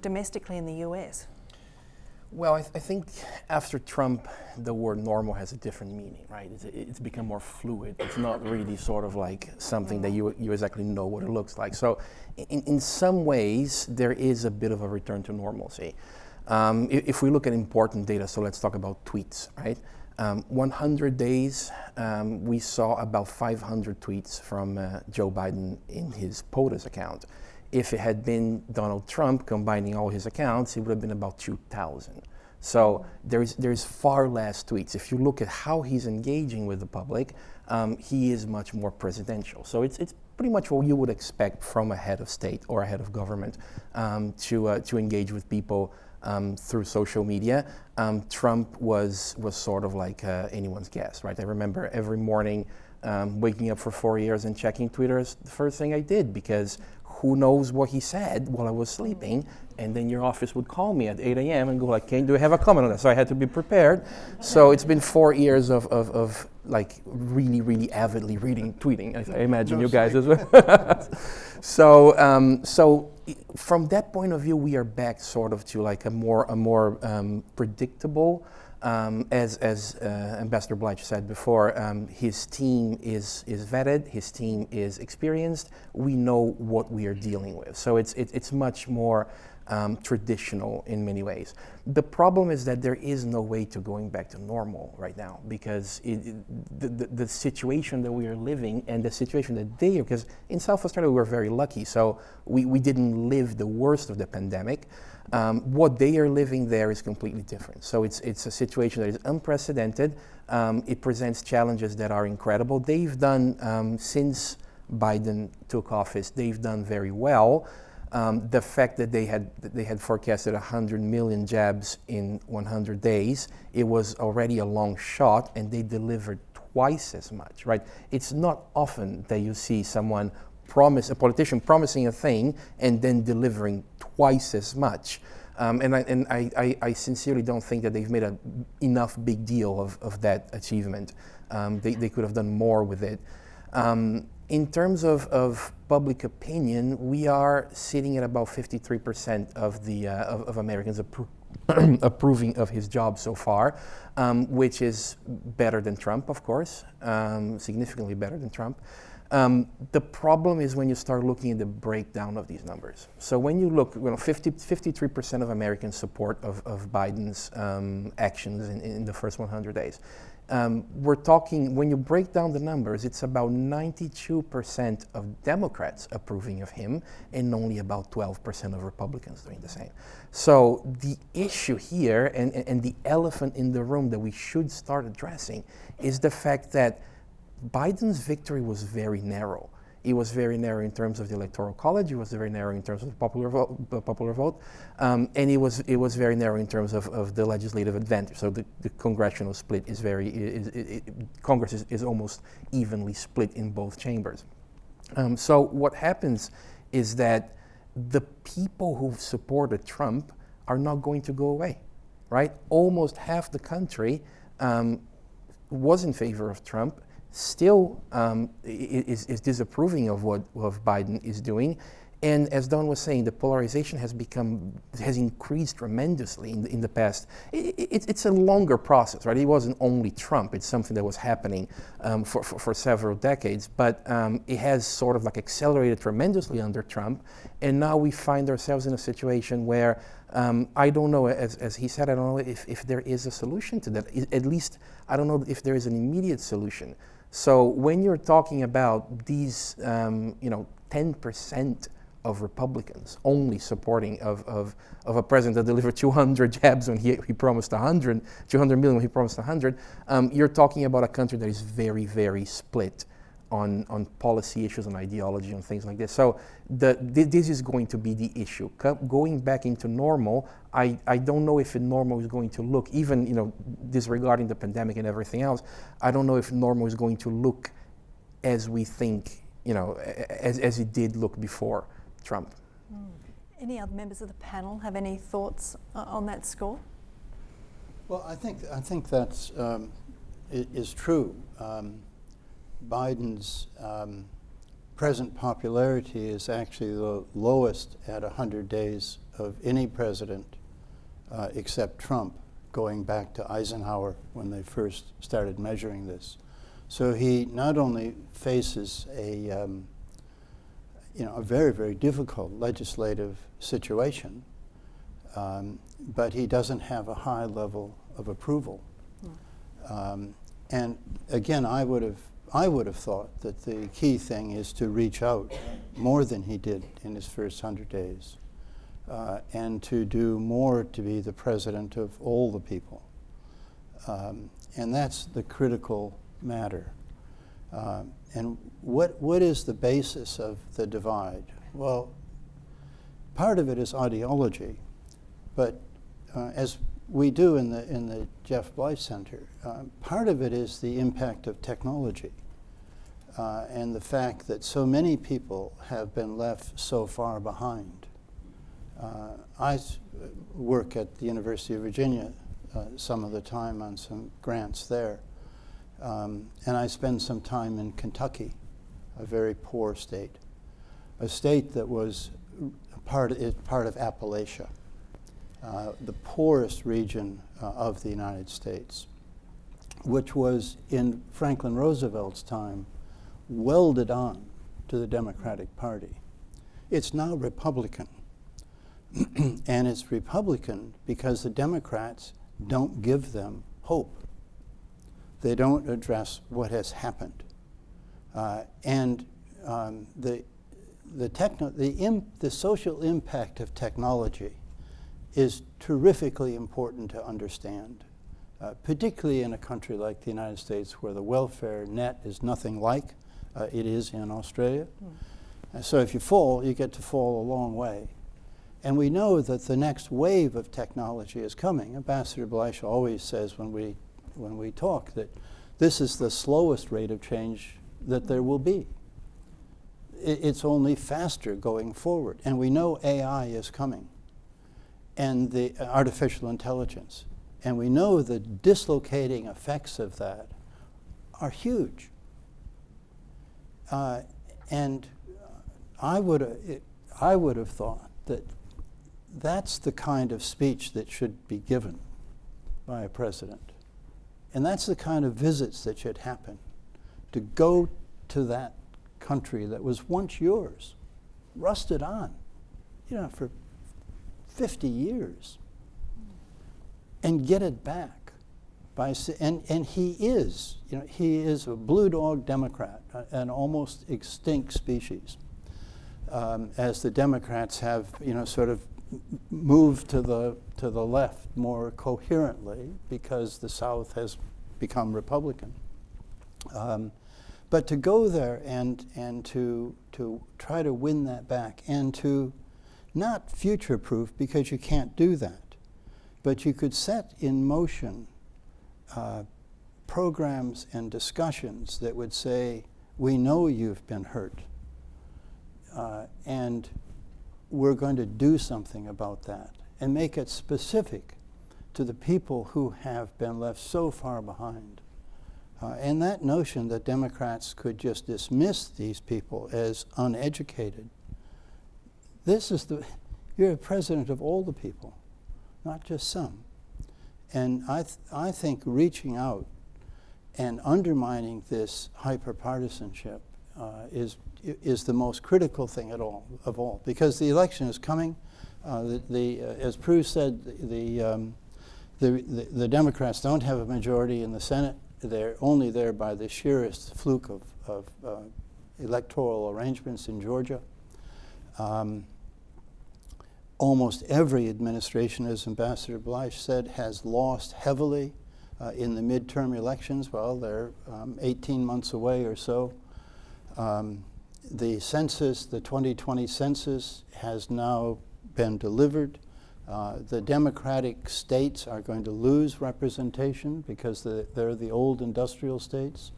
domestically in the US? Well, I think after Trump, the word normal has a different meaning, right? It's become more fluid. It's not really sort of like something that you exactly know what it looks like. So in some ways, there is a bit of a return to normalcy. If we look at important data, so let's talk about tweets, right? 100 days, we saw about 500 tweets from Joe Biden in his POTUS account. If it had been Donald Trump combining all his accounts, it would have been about 2,000. So there's far less tweets. If you look at how he's engaging with the public, he is much more presidential. So it's pretty much what you would expect from a head of state or a head of government to engage with people through social media. Trump was sort of like anyone's guess, right? I remember every morning waking up for 4 years and checking Twitter is the first thing I did, because who knows what he said while I was sleeping, and then your office would call me at 8 a.m. and go like, do I have a comment on that? So I had to be prepared. So it's been 4 years of like really, really avidly tweeting. I imagine you guys as well. So from that point of view, we are back sort of to like a more predictable. As Ambassador Blige said before, his team is vetted, his team is experienced. We know what we are dealing with, so it's much more traditional in many ways. The problem is that there is no way to going back to normal right now, because the situation that we are living and the situation that they are, because in South Australia we were very lucky, so we didn't live the worst of the pandemic. What they are living there is completely different. So it's a situation that is unprecedented. It presents challenges that are incredible. They've done, since Biden took office, they've done very well. The fact that they had forecasted 100 million jabs in 100 days, it was already a long shot, and they delivered twice as much, right? It's not often that you see a politician promising a thing and then delivering twice as much. And I sincerely don't think that they've made enough big deal of that achievement. They could have done more with it. In terms of public opinion, we are sitting at about 53% of Americans approving of his job so far, which is better than Trump, of course, significantly better than Trump. The problem is when you start looking at the breakdown of these numbers. So when you look, 53% of Americans support of Biden's actions in the first 100 days. We're talking, when you break down the numbers, it's about 92% of Democrats approving of him and only about 12% of Republicans doing the same. So the issue here and the elephant in the room that we should start addressing is the fact that Biden's victory was very narrow. It was very narrow in terms of the Electoral College. It was very narrow in terms of the popular vote, and it was very narrow in terms of the legislative advantage. So the congressional split is Congress is almost evenly split in both chambers. So what happens is that the people who supported Trump are not going to go away, right? Almost half the country was in favor of Trump. Still is disapproving of what Biden is doing. And as Don was saying, the polarization has increased tremendously in the past. It's a longer process, right? It wasn't only Trump. It's something that was happening for several decades, but it has sort of like accelerated tremendously under Trump. And now we find ourselves in a situation where I don't know, as he said, I don't know if there is a solution to that. At least I don't know if there is an immediate solution. So when you're talking about these, 10% of Republicans only supporting of a president that delivered 200 jabs when he promised 100, 200 million when he promised 100, you're talking about a country that is very, very split on policy issues, on ideology, on things like this. So this is going to be the issue. Going back into normal, I don't know if normal is going to look, even disregarding the pandemic and everything else, I don't know if normal is going to look as we think, as it did look before Trump. Any other members of the panel have any thoughts on that score? Well, I think that's is true. Biden's present popularity is actually the lowest at 100 days of any president except Trump, going back to Eisenhower when they first started measuring this. So he not only faces a very, very difficult legislative situation, but he doesn't have a high level of approval. And again, I would have thought that the key thing is to reach out more than he did in his first 100 days, and to do more to be the president of all the people. And that's the critical matter. And what is the basis of the divide? Well, part of it is ideology, but as we do in the Jeff Blyth Center, part of it is the impact of technology and the fact that so many people have been left so far behind. I work at the University of Virginia some of the time on some grants there, and I spend some time in Kentucky, a very poor state, a state that was part of Appalachia. The poorest region of the United States, which was in Franklin Roosevelt's time welded on to the Democratic Party. It's now Republican. And it's Republican because the Democrats don't give them hope. They don't address what has happened. And the social impact of technology is terrifically important to understand, particularly in a country like the United States where the welfare net is nothing like it is in Australia. So if you fall, you get to fall a long way. And we know that the next wave of technology is coming. Ambassador Bleisch always says when we talk that this is the slowest rate of change that there will be. It's only faster going forward. And we know AI is coming, and the artificial intelligence. And we know the dislocating effects of that are huge. And I would have thought that that's the kind of speech that should be given by a president. And that's the kind of visits that should happen, to go to that country that was once yours, rusted on, for 50 years, and get it back. And he is a blue dog Democrat, an almost extinct species, as the Democrats have, sort of moved to the left more coherently because the South has become Republican. But to go there and to try to win that back, and to not future-proof, because you can't do that, but you could set in motion programs and discussions that would say, we know you've been hurt, and we're going to do something about that, and make it specific to the people who have been left so far behind. And that notion that Democrats could just dismiss these people as uneducated, you're a president of all the people, not just some. And I think reaching out and undermining this hyper-partisanship is the most critical thing of all, because the election is coming. As Prue said, the Democrats don't have a majority in the Senate. They're only there by the sheerest fluke of electoral arrangements in Georgia. Almost every administration, as Ambassador Bleisch said, has lost heavily in the midterm elections. Well, they're 18 months away or so. The census, the 2020 census, has now been delivered. The Democratic states are going to lose representation because they're the old industrial states.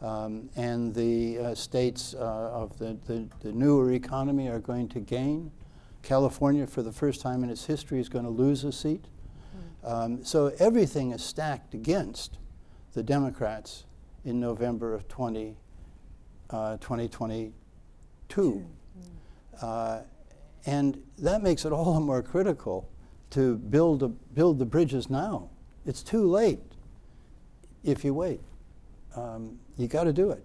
And the states of the newer economy are going to gain. California, for the first time in its history, is going to lose a seat. So everything is stacked against the Democrats in November of 2022. And that makes it all the more critical to build the bridges now. It's too late if you wait. You got to do it.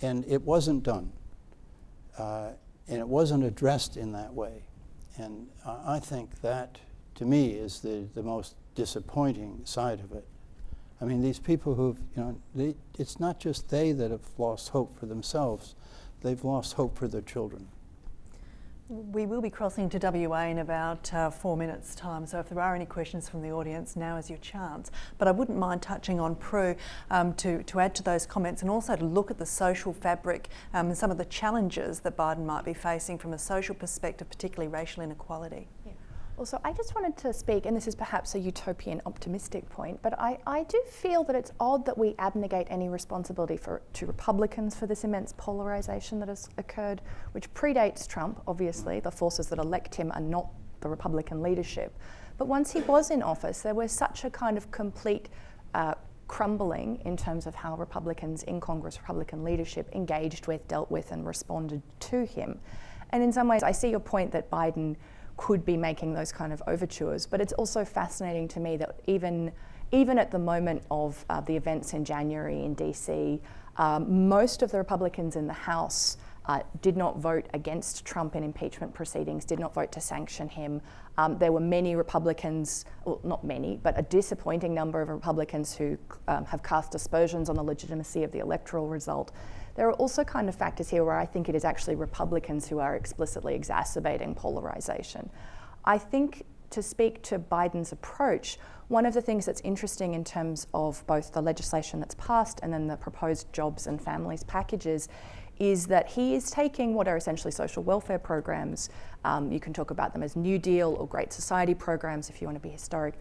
And it wasn't done. And it wasn't addressed in that way. And I think that, to me, is the most disappointing side of it. I mean, these people who've, it's not just they that have lost hope for themselves, they've lost hope for their children. We will be crossing to WA in about 4 minutes' time, so if there are any questions from the audience, now is your chance. But I wouldn't mind touching on Prue to add to those comments, and also to look at the social fabric and some of the challenges that Biden might be facing from a social perspective, particularly racial inequality. Yeah. Also, I just wanted to speak, and this is perhaps a utopian optimistic point, but I do feel that it's odd that we abnegate any responsibility to Republicans for this immense polarisation that has occurred, which predates Trump, obviously. The forces that elect him are not the Republican leadership. But once he was in office, there was such a kind of complete crumbling in terms of how Republicans in Congress, Republican leadership, engaged with, dealt with, and responded to him. And in some ways, I see your point that Biden could be making those kind of overtures, but it's also fascinating to me that even at the moment of the events in January in DC, most of the Republicans in the House did not vote against Trump in impeachment proceedings, did not vote to sanction him. There were many Republicans, well, not many, but a disappointing number of Republicans who have cast aspersions on the legitimacy of the electoral result. There are also kind of factors here where I think it is actually Republicans who are explicitly exacerbating polarization. I think, to speak to Biden's approach, one of the things that's interesting in terms of both the legislation that's passed and then the proposed jobs and families packages is that he is taking what are essentially social welfare programs. You can talk about them as New Deal or Great Society programs if you want to be historic.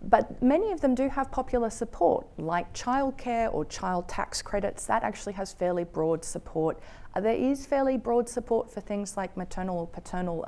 But many of them do have popular support, like childcare or child tax credits. That actually has fairly broad support. There is fairly broad support for things like maternal or paternal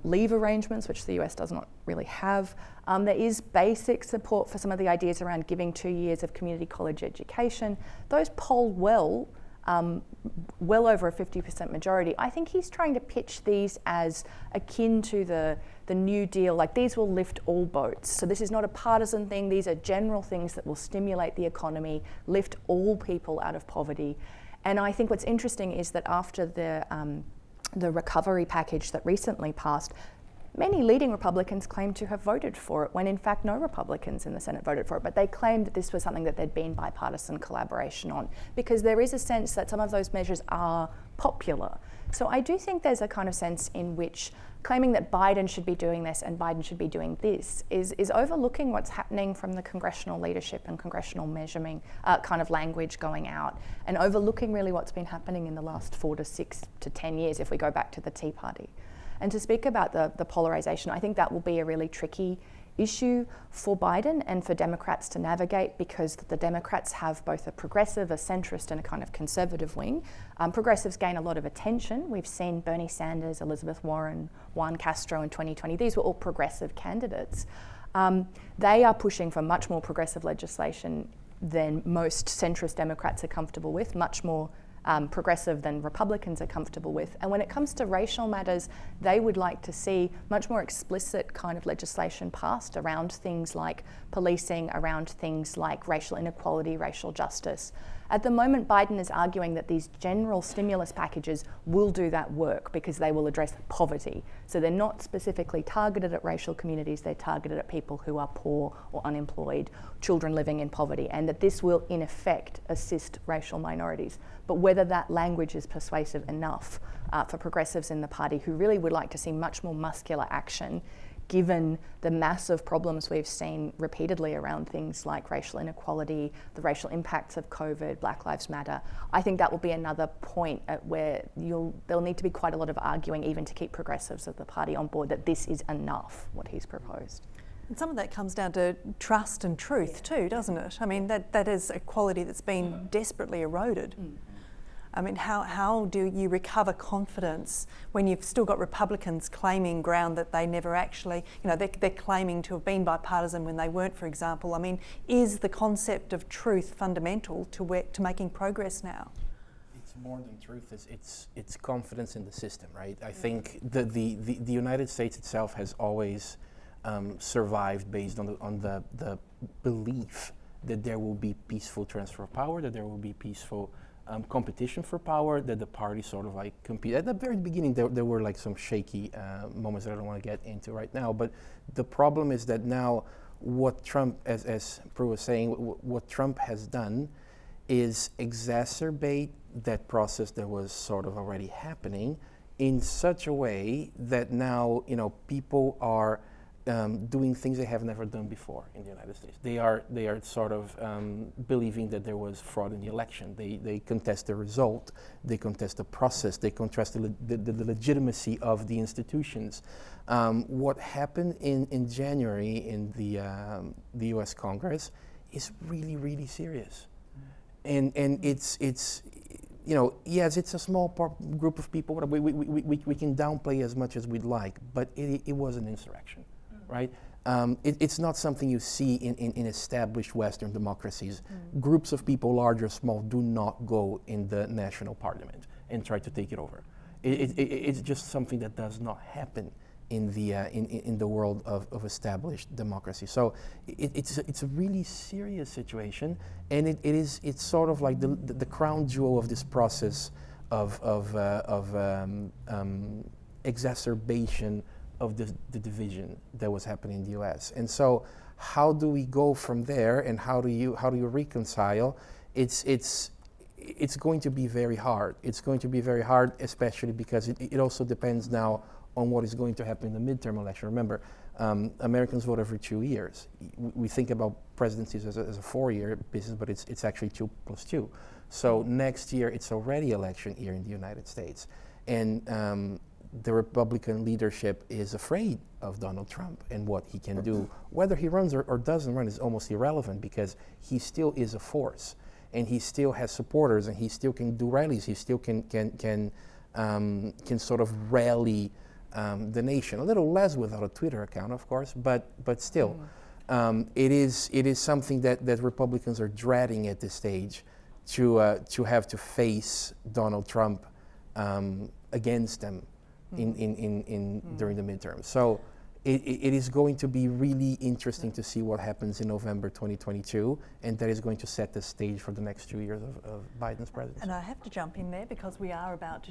leave arrangements, which the US does not really have. There is basic support for some of the ideas around giving 2 years of community college education. Those poll well over a 50% majority. I think he's trying to pitch these as akin to the New Deal, like these will lift all boats. So this is not a partisan thing, these are general things that will stimulate the economy, lift all people out of poverty. And I think what's interesting is that after the recovery package that recently passed, many leading Republicans claimed to have voted for it when in fact no Republicans in the Senate voted for it, but they claimed that this was something that there'd been bipartisan collaboration on, because there is a sense that some of those measures are popular. So I do think there's a kind of sense in which claiming that Biden should be doing this and Biden should be doing this is overlooking what's happening from the congressional leadership and congressional measuring kind of language going out, and overlooking really what's been happening in the last 4 to 6 to 10 years if we go back to the Tea Party. And to speak about the polarization, I think that will be a really tricky issue for Biden and for Democrats to navigate, because the Democrats have both a progressive, a centrist, and a kind of conservative wing. Progressives gain a lot of attention. We've seen Bernie Sanders, Elizabeth Warren, Juan Castro in 2020. These were all progressive candidates. They are pushing for much more progressive legislation than most centrist Democrats are comfortable with, much more progressive than Republicans are comfortable with. And when it comes to racial matters, they would like to see much more explicit kind of legislation passed around things like policing, around things like racial inequality, racial justice. At the moment, Biden is arguing that these general stimulus packages will do that work because they will address poverty. So they're not specifically targeted at racial communities, they're targeted at people who are poor or unemployed, children living in poverty, and that this will in effect assist racial minorities. But whether that language is persuasive enough for progressives in the party who really would like to see much more muscular action given the massive problems we've seen repeatedly around things like racial inequality, the racial impacts of COVID, Black Lives Matter. I think that will be another point at where there'll need to be quite a lot of arguing even to keep progressives of the party on board that this is enough, what he's proposed. And some of that comes down to trust and truth too, doesn't it? I mean, that is a quality that's been desperately eroded. I mean, how do you recover confidence when you've still got Republicans claiming ground that they never actually, they're claiming to have been bipartisan when they weren't, for example. I mean, is the concept of truth fundamental to making progress now? It's more than truth. It's confidence in the system, right? I think the United States itself has always survived based on the belief that there will be peaceful transfer of power, that there will be peaceful competition for power, that the parties sort of like compete. At the very beginning, there were like some shaky moments that I don't want to get into right now. But the problem is that now what Trump, as Prue was saying, what Trump has done is exacerbate that process that was sort of already happening in such a way that now, people are doing things they have never done before in the United States. They are sort of believing that there was fraud in the election. They contest the result. They contest the process. They contest the legitimacy of the institutions. What happened in January in the U.S. Congress is really, really serious, and it's yes, it's a small group of people. We can downplay as much as we'd like, but it was an insurrection. Right? It's not something you see in established Western democracies. Groups of people, large or small, do not go in the national parliament and try to take it over. It's just something that does not happen in the world of established democracy. So it's a really serious situation, and it's sort of like the crown jewel of this process of exacerbation of the division that was happening in the U.S. And so, how do we go from there, and how do you reconcile? It's going to be very hard. It's going to be very hard, especially because it also depends now on what is going to happen in the midterm election. Remember, Americans vote every 2 years. We think about presidencies as a 4-year business, but it's actually 2 + 2. So next year, it's already election year in the United States, and the Republican leadership is afraid of Donald Trump and what he can do. Whether he runs or doesn't run is almost irrelevant, because he still is a force, and he still has supporters, and he still can do rallies. He still can sort of rally the nation. A little less without a Twitter account, of course, but still, it is something that Republicans are dreading at this stage, to have to face Donald Trump against them during the midterms. So it is going to be really interesting to see what happens in November 2022, and that is going to set the stage for the next 2 years of Biden's presidency. And I have to jump in there because we are about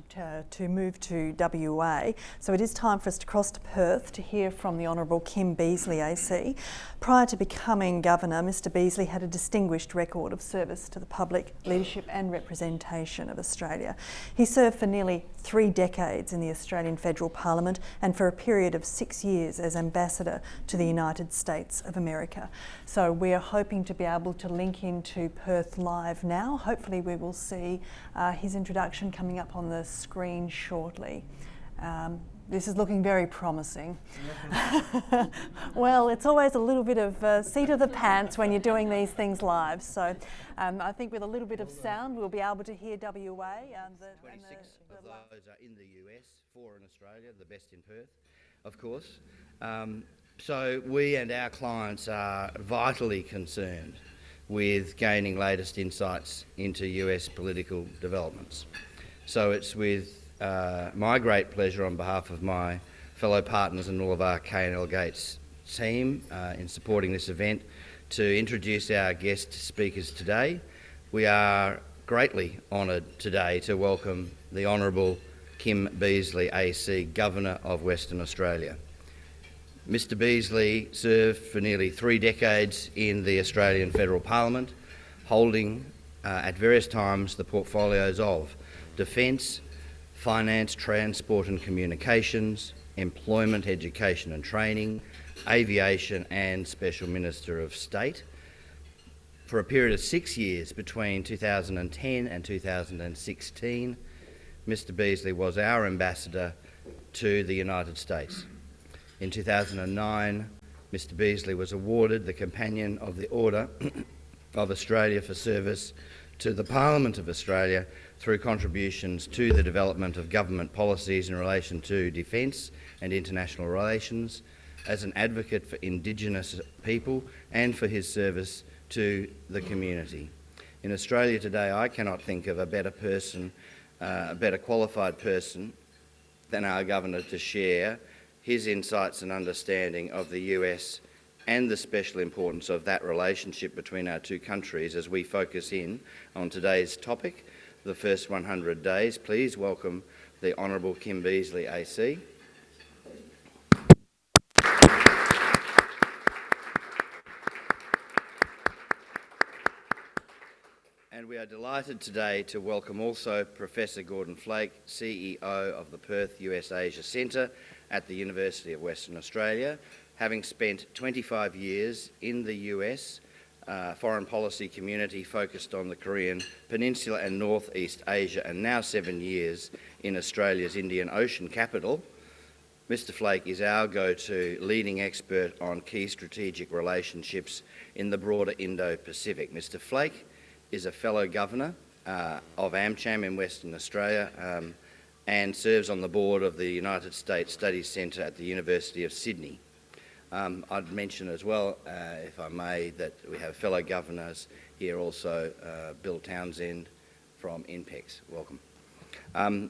to move to WA. So it is time for us to cross to Perth to hear from the Honourable Kim Beazley AC. Prior to becoming Governor, Mr Beazley had a distinguished record of service to the public, leadership and representation of Australia. He served for nearly 3 decades in the Australian Federal Parliament, and for a period of 6 years as Ambassador to the United States of America. So we are hoping to be able to link into Perth live now. Hopefully we will see his introduction coming up on the screen shortly. This is looking very promising. Well, it's always a little bit of seat of the pants when you're doing these things live. So I think with a little bit of sound, we'll be able to hear WA. 26 of those are in the US, 4 in Australia, the best in Perth, of course. So we and our clients are vitally concerned with gaining latest insights into US political developments. So it's with my great pleasure on behalf of my fellow partners and all of our K&L Gates team in supporting this event to introduce our guest speakers today. We are greatly honoured today to welcome the Honourable Kim Beazley AC, Governor of Western Australia. Mr Beazley served for nearly 3 decades in the Australian Federal Parliament, holding at various times the portfolios of Defence, Finance, Transport and Communications, Employment, Education and Training, Aviation and Special Minister of State. For a period of 6 years between 2010 and 2016, Mr Beazley was our ambassador to the United States. In 2009, Mr Beazley was awarded the Companion of the Order of Australia for service to the Parliament of Australia through contributions to the development of government policies in relation to defence and international relations, as an advocate for Indigenous people and for his service to the community. In Australia today, I cannot think of a better person, a better qualified person than our Governor to share his insights and understanding of the US and the special importance of that relationship between our two countries as we focus in on today's topic, the first 100 days. Please welcome the Honourable Kim Beazley AC. And we are delighted today to welcome also Professor Gordon Flake, CEO of the Perth US Asia Centre at the University of Western Australia, having spent 25 years in the US foreign policy community focused on the Korean Peninsula and North East Asia, and now 7 years in Australia's Indian Ocean capital. Mr Flake is our go-to leading expert on key strategic relationships in the broader Indo-Pacific. Mr Flake is a fellow governor of AmCham in Western Australia and serves on the board of the United States Studies Centre at the University of Sydney. I'd mention as well, if I may, that we have fellow governors here also, Bill Townsend from INPEX. Welcome.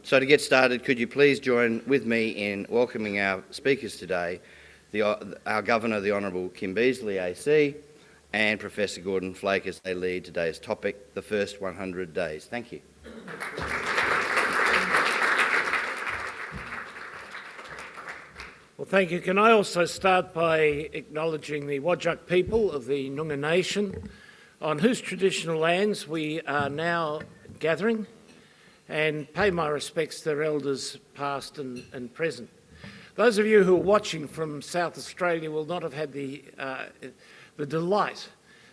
So to get started, could you please join with me in welcoming our speakers today, our Governor, the Honourable Kim Beazley AC, and Professor Gordon Flake as they lead today's topic, the first 100 days. Thank you. Well, thank you. Can I also start by acknowledging the Whadjuk people of the Noongar Nation, on whose traditional lands we are now gathering, and pay my respects to their elders past and present. Those of you who are watching from South Australia will not have had the delight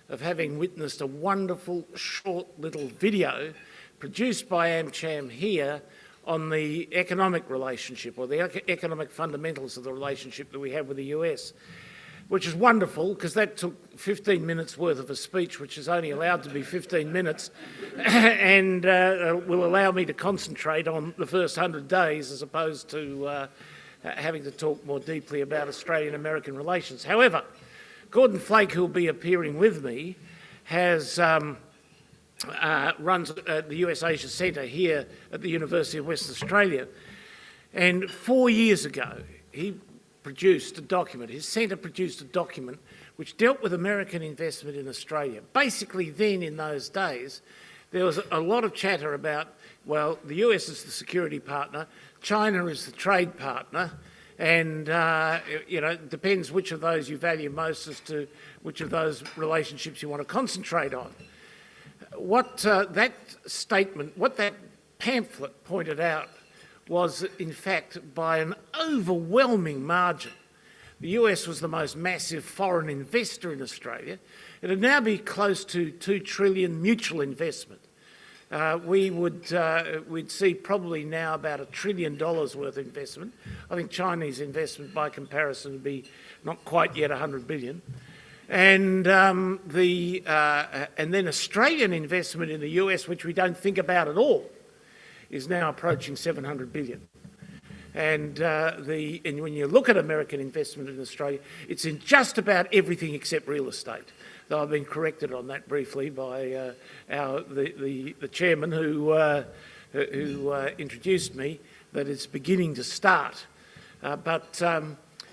of having witnessed a wonderful short little video produced by AmCham here on the economic relationship, or the economic fundamentals of the relationship that we have with the US, which is wonderful because that took 15 minutes worth of a speech, which is only allowed to be 15 minutes, and will allow me to concentrate on the first 100 days as opposed to having to talk more deeply about Australian-American relations. However, Gordon Flake, who will be appearing with me, has runs the US Asia Centre here at the University of Western Australia. And 4 years ago, he produced a document, his centre produced a document which dealt with American investment in Australia. Basically then, in those days, there was a lot of chatter about, well, the US is the security partner, China is the trade partner, and it depends which of those you value most as to which of those relationships you want to concentrate on. What that statement, what that pamphlet pointed out was, in fact, by an overwhelming margin, the US was the most massive foreign investor in Australia. It would now be close to $2 trillion mutual investment. We'd see probably now about $1 trillion worth of investment. I think Chinese investment, by comparison, would be not quite yet 100 billion. And then Australian investment in the US, which we don't think about at all, is now approaching 700 billion. And when you look at American investment in Australia, it's in just about everything except real estate. Though I've been corrected on that briefly by the chairman who introduced me, that it's beginning to start. But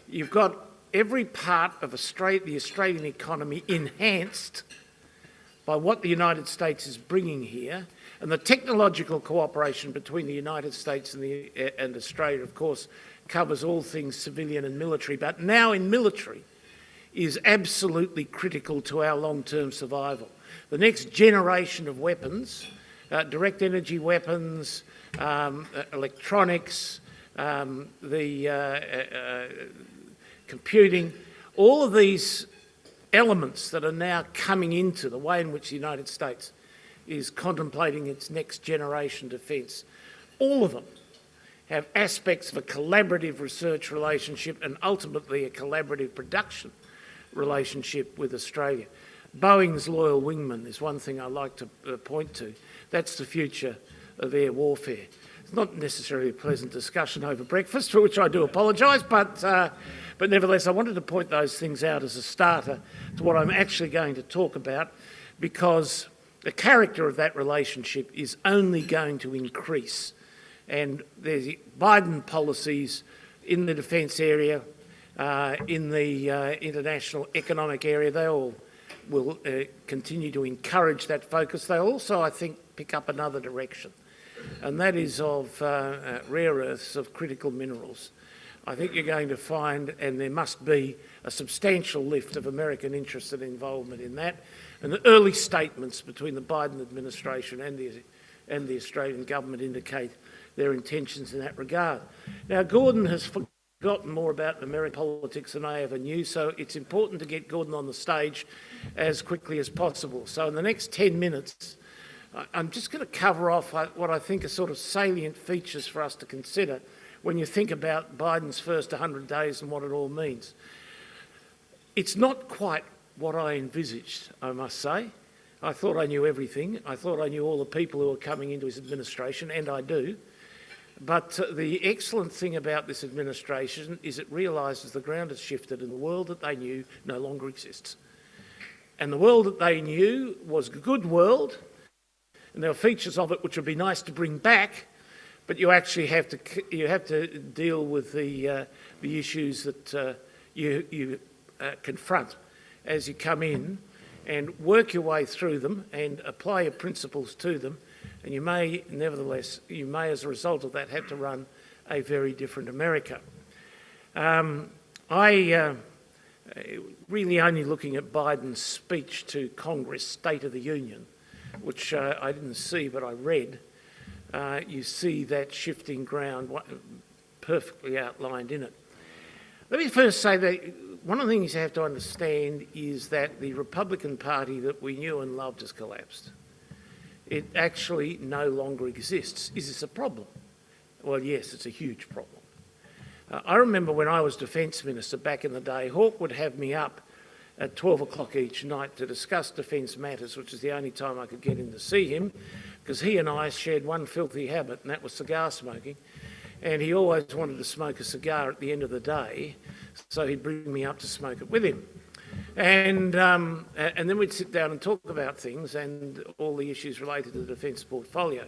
you've got every part of the Australian economy enhanced by what the United States is bringing here, and the technological cooperation between the United States and Australia, of course, covers all things civilian and military, but now in military is absolutely critical to our long-term survival. The next generation of weapons, direct energy weapons, electronics, computing, all of these elements that are now coming into the way in which the United States is contemplating its next generation defence. All of them have aspects of a collaborative research relationship and ultimately a collaborative production relationship with Australia. Boeing's loyal wingman is one thing I like to point to. That's the future of air warfare. It's not necessarily a pleasant discussion over breakfast, for which I do apologise, but nevertheless I wanted to point those things out as a starter to what I'm actually going to talk about, because the character of that relationship is only going to increase. And there's Biden policies in the defence area, in the international economic area, they all will continue to encourage that focus. They also, I think, pick up another direction, and that is of rare earths, of critical minerals. I think you're going to find, and there must be, a substantial lift of American interest and involvement in that. And the early statements between the Biden administration and the Australian government indicate their intentions in that regard. Now, Gordon has forgotten more about American politics than I ever knew, so it's important to get Gordon on the stage as quickly as possible. So in the next 10 minutes, I'm just going to cover off what I think are sort of salient features for us to consider when you think about Biden's first 100 days and what it all means. It's not quite what I envisaged, I must say. I thought I knew everything. I thought I knew all the people who were coming into his administration, and I do. But the excellent thing about this administration is it realises the ground has shifted and the world that they knew no longer exists. And the world that they knew was a good world, and there are features of it which would be nice to bring back, but you actually have to deal with the issues that you confront as you come in, and work your way through them and apply your principles to them. And you may, nevertheless, as a result of that, have to run a very different America. Really only looking at Biden's speech to Congress, State of the Union, which I didn't see but I read, you see that shifting ground perfectly outlined in it. Let me first say that one of the things you have to understand is that the Republican Party that we knew and loved has collapsed. It actually no longer exists. Is this a problem? Well, yes, it's a huge problem. I remember when I was Defence Minister back in the day, Hawke would have me up at 12 o'clock each night to discuss defence matters, which is the only time I could get in to see him, because he and I shared one filthy habit, and that was cigar smoking. And he always wanted to smoke a cigar at the end of the day, so he'd bring me up to smoke it with him. And then we'd sit down and talk about things and all the issues related to the defence portfolio.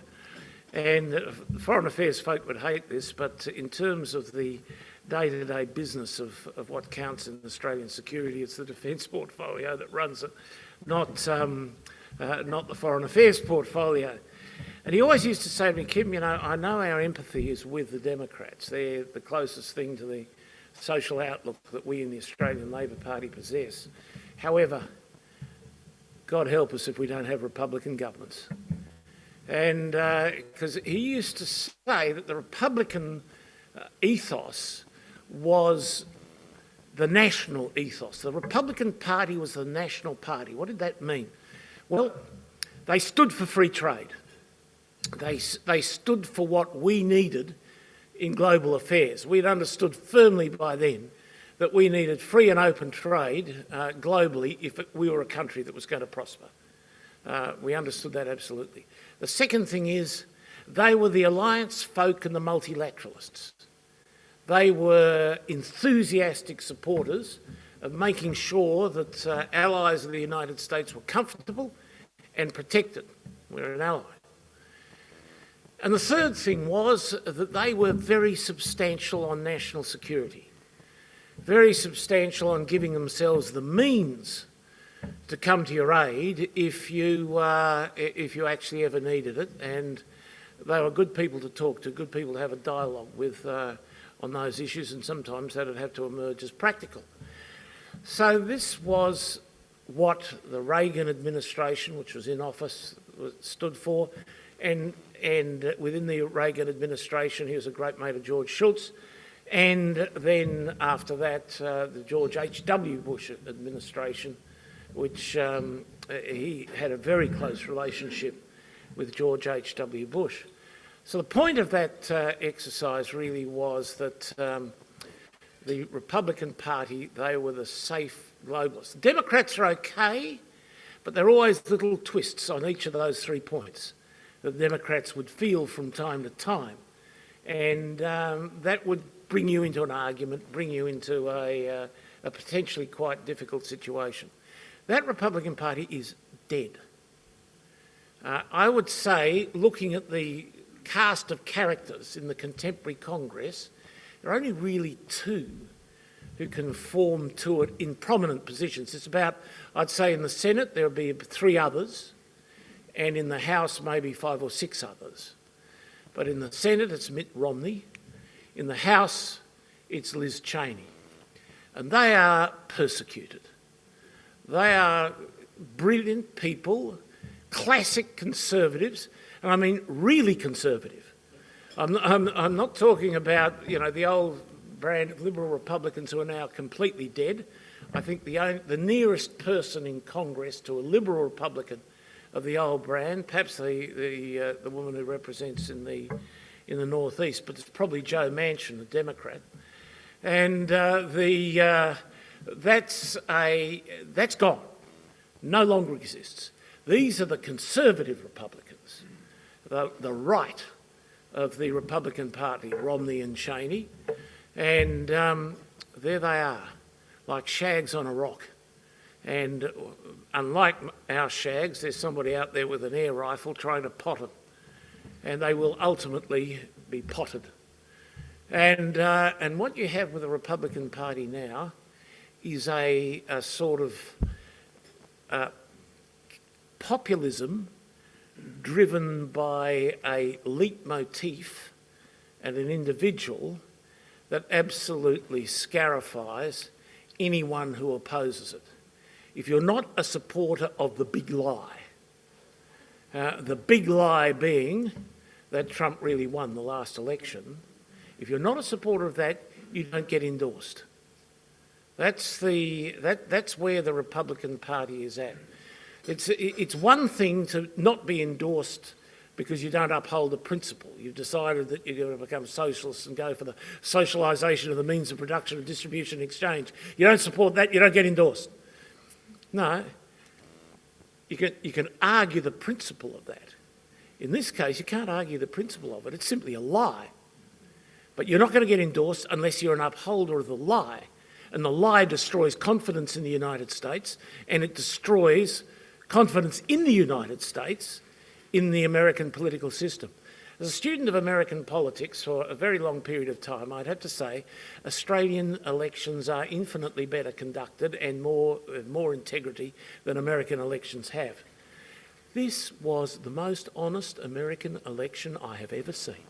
And the foreign affairs folk would hate this, but in terms of the day-to-day business of what counts in Australian security, it's the defence portfolio that runs it, not the foreign affairs portfolio. And he always used to say to me, Kim, you know, I know our empathy is with the Democrats. They're the closest thing to the social outlook that we in the Australian Labor Party possess. However, God help us if we don't have Republican governments. And because he used to say that the Republican ethos was the national ethos. The Republican Party was the national party. What did that mean? Well, they stood for free trade. They stood for what we needed in global affairs. We'd understood firmly by then that we needed free and open trade globally if we were a country that was going to prosper. We understood that absolutely. The second thing is they were the alliance folk and the multilateralists. They were enthusiastic supporters of making sure that allies of the United States were comfortable and protected. We're an ally. And the third thing was that they were very substantial on national security, very substantial on giving themselves the means to come to your aid if you actually ever needed it. And they were good people to talk to, good people to have a dialogue with on those issues, and sometimes that would have to emerge as practical. So this was what the Reagan administration, which was in office, stood for. And and within the Reagan administration, he was a great mate of George Shultz. And then after that, the George H.W. Bush administration, which he had a very close relationship with George H.W. Bush. So the point of that exercise really was that the Republican Party, they were the safe globalists. The Democrats are okay, but there are always little twists on each of those 3 points that the Democrats would feel from time to time. And that would bring you into an argument, bring you into a potentially quite difficult situation. That Republican Party is dead. I would say, looking at the cast of characters in the contemporary Congress, there are only really 2 who can form to it in prominent positions. It's about, I'd say in the Senate there would be 3 others, and in the House maybe 5 or 6 others. But in the Senate it's Mitt Romney, in the House it's Liz Cheney. And they are persecuted. They are brilliant people, classic conservatives, and I mean really conservative. I'm not talking about, you know, the old brand of Liberal Republicans who are now completely dead. I think the nearest person in Congress to a Liberal Republican of the old brand, perhaps the woman who represents in the northeast, but it's probably Joe Manchin, a Democrat, and that's gone, no longer exists. These are the conservative Republicans, the right of the Republican Party, Romney and Cheney, and there they are, like shags on a rock. And unlike our shags, there's somebody out there with an air rifle trying to pot them, and they will ultimately be potted. And what you have with the Republican Party now is a sort of populism driven by a leitmotif and an individual that absolutely scarifies anyone who opposes it. If you're not a supporter of the big lie being that Trump really won the last election, if you're not a supporter of that, you don't get endorsed. That's where the Republican Party is at. It's one thing to not be endorsed because you don't uphold a principle. You've decided that you're going to become socialists and go for the socialisation of the means of production and distribution and exchange. You don't support that, you don't get endorsed. No, you can argue the principle of that. In this case, you can't argue the principle of it. It's simply a lie. But you're not going to get endorsed unless you're an upholder of the lie. And the lie destroys confidence in the United States, and it destroys confidence in the United States, in the American political system. As a student of American politics for a very long period of time, I'd have to say Australian elections are infinitely better conducted and more integrity than American elections have. This was the most honest American election I have ever seen.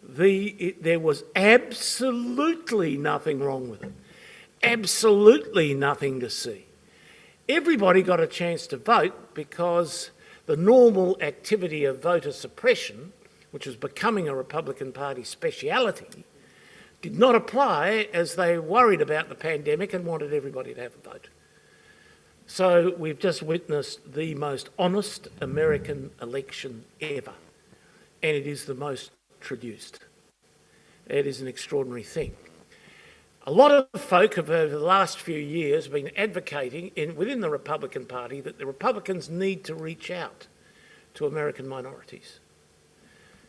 There was absolutely nothing wrong with it. Absolutely nothing to see. Everybody got a chance to vote because the normal activity of voter suppression, which was becoming a Republican Party speciality, did not apply as they worried about the pandemic and wanted everybody to have a vote. So we've just witnessed the most honest American election ever, and it is the most traduced. It is an extraordinary thing. A lot of folk have over the last few years been advocating within the Republican Party that the Republicans need to reach out to American minorities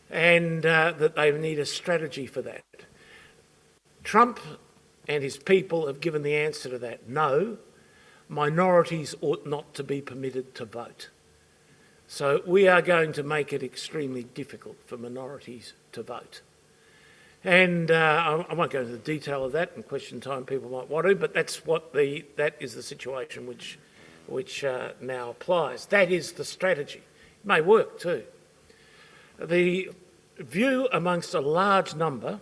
and that they need a strategy for that. Trump and his people have given the answer to that. No, minorities ought not to be permitted to vote. So we are going to make it extremely difficult for minorities to vote. And I won't go into the detail of that. In question time, people might want to, but that is the situation which now applies. That is the strategy. It may work too. The view amongst a large number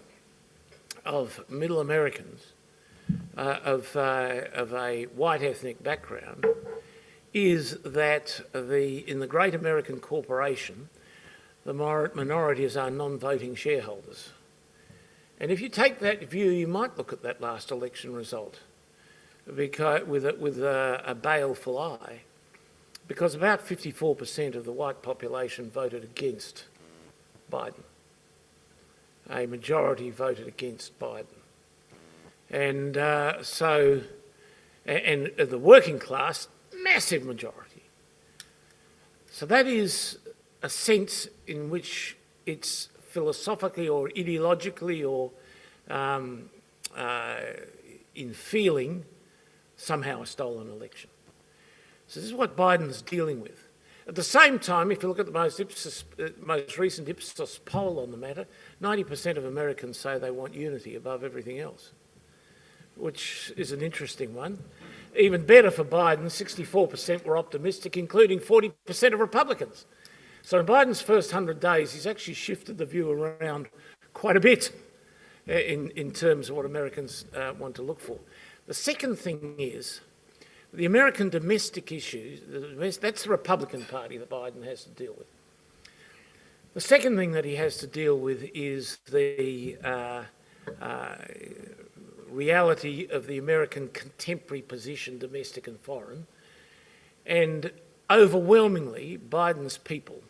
of middle Americans of a white ethnic background is that in the great American corporation, the minorities are non-voting shareholders. And if you take that view, you might look at that last election result because, with a baleful eye, because about 54% of the white population voted against Biden. A majority voted against Biden. And and the working class, massive majority. So that is a sense in which it's philosophically or ideologically or in feeling somehow a stolen election. So this is what Biden's dealing with. At the same time, if you look at the most recent Ipsos poll on the matter, 90% of Americans say they want unity above everything else, which is an interesting one. Even better for Biden, 64% were optimistic, including 40% of Republicans. So in Biden's first 100 days, he's actually shifted the view around quite a bit in terms of what Americans want to look for. The second thing is the American domestic issues, that's the Republican Party that Biden has to deal with. The second thing that he has to deal with is the reality of the American contemporary position, domestic and foreign. And overwhelmingly, Biden's people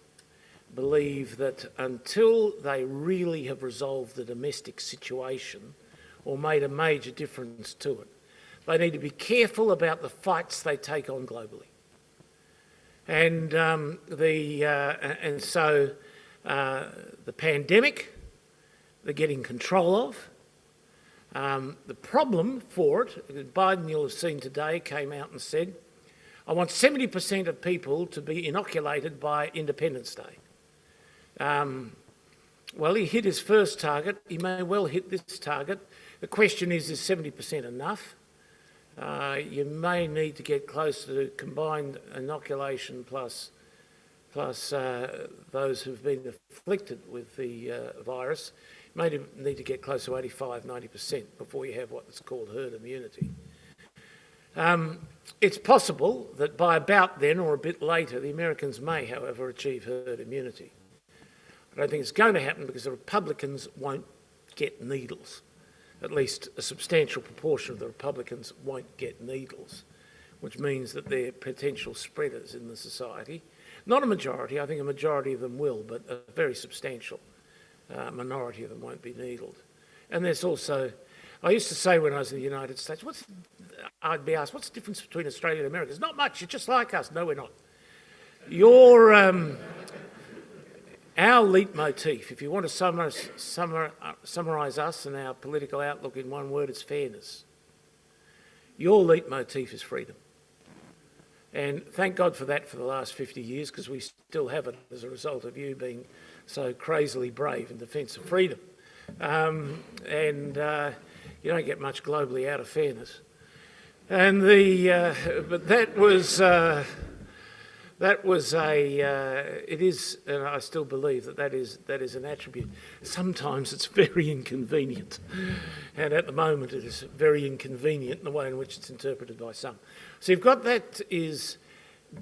believe that until they really have resolved the domestic situation or made a major difference to it, they need to be careful about the fights they take on globally. And so the pandemic, they're getting control of. The problem for it, Biden, you'll have seen today, came out and said, I want 70% of people to be inoculated by Independence Day. Well, he hit his first target. He may well hit this target. The question is 70% enough? You may need to get close to combined inoculation plus those who've been afflicted with the virus. You may need to get close to 85, 90% before you have what's called herd immunity. It's possible that by about then or a bit later, the Americans may, however, achieve herd immunity. I don't think it's going to happen because the Republicans won't get needles. At least a substantial proportion of the Republicans won't get needles, which means that they're potential spreaders in the society. Not a majority, I think a majority of them will, but a very substantial minority of them won't be needled. And there's also, I used to say when I was in the United States, I'd be asked, what's the difference between Australia and America? It's not much, you're just like us. No, we're not. Our leitmotif, if you want to summarise us and our political outlook in one word, it's fairness. Your leitmotif is freedom. And thank God for that for the last 50 years, because we still have it as a result of you being so crazily brave in defence of freedom. You don't get much globally out of fairness. And but it is, and I still believe that is an attribute. Sometimes it's very inconvenient, and at the moment it is very inconvenient in the way in which it's interpreted by some. So you've got that is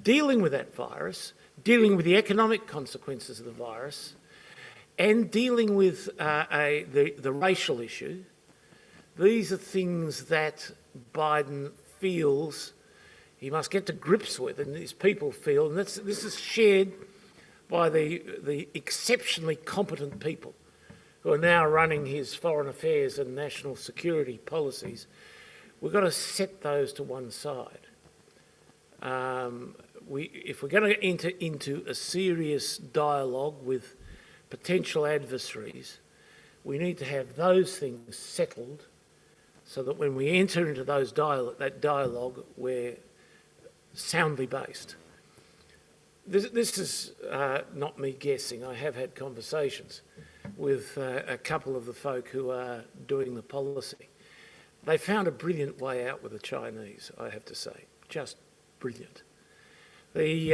dealing with that virus, dealing with the economic consequences of the virus, and dealing with the racial issue. These are things that Biden feels he must get to grips with, and his people feel, and this is shared by the exceptionally competent people who are now running his foreign affairs and national security policies. We've got to set those to one side. If we're going to enter into a serious dialogue with potential adversaries, we need to have those things settled so that when we enter into that dialogue, we're soundly based. This is not me guessing. I have had conversations with a couple of the folk who are doing the policy. They found a brilliant way out with the Chinese, I have to say. Just brilliant. They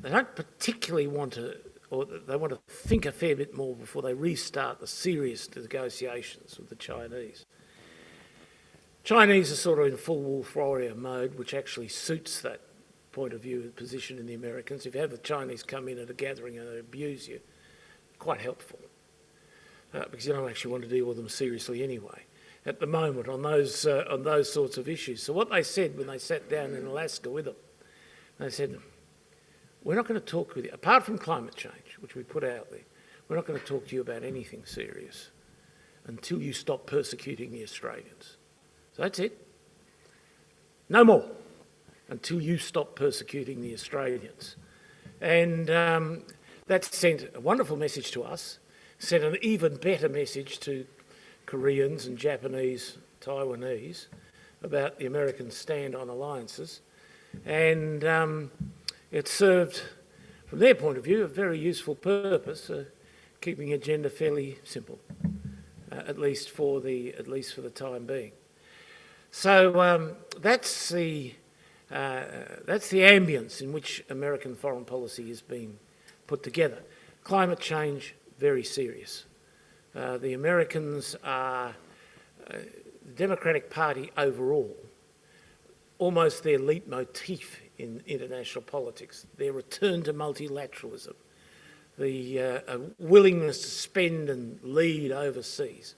don't particularly want to, or they want to think a fair bit more before they restart the serious negotiations with the Chinese. Chinese are sort of in full wolf warrior mode, which actually suits that point of view, position in the Americans. If you have the Chinese come in at a gathering and they abuse you, quite helpful, because you don't actually want to deal with them seriously anyway at the moment on those sorts of issues. So what they said when they sat down in Alaska with them, they said, we're not going to talk with you, apart from climate change, which we put out there, we're not going to talk to you about anything serious until you stop persecuting the Australians. So that's it. No more until you stop persecuting the Australians. And that sent a wonderful message to us, sent an even better message to Koreans and Japanese, Taiwanese, about the American stand on alliances. And it served, from their point of view, a very useful purpose, keeping the agenda fairly simple, at least for the time being. So that's the ambience in which American foreign policy is being put together. Climate change, very serious. The Americans are, the Democratic Party overall, almost their leitmotif in international politics, their return to multilateralism, the willingness to spend and lead overseas,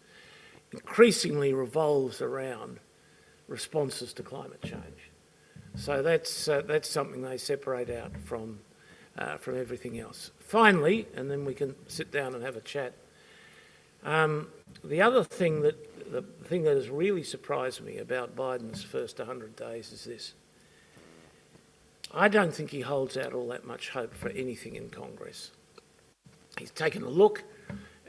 increasingly revolves around responses to climate change. So that's something they separate out from everything else. Finally, and then we can sit down and have a chat. The other thing that has really surprised me about Biden's first 100 days is this. I don't think he holds out all that much hope for anything in Congress. He's taken a look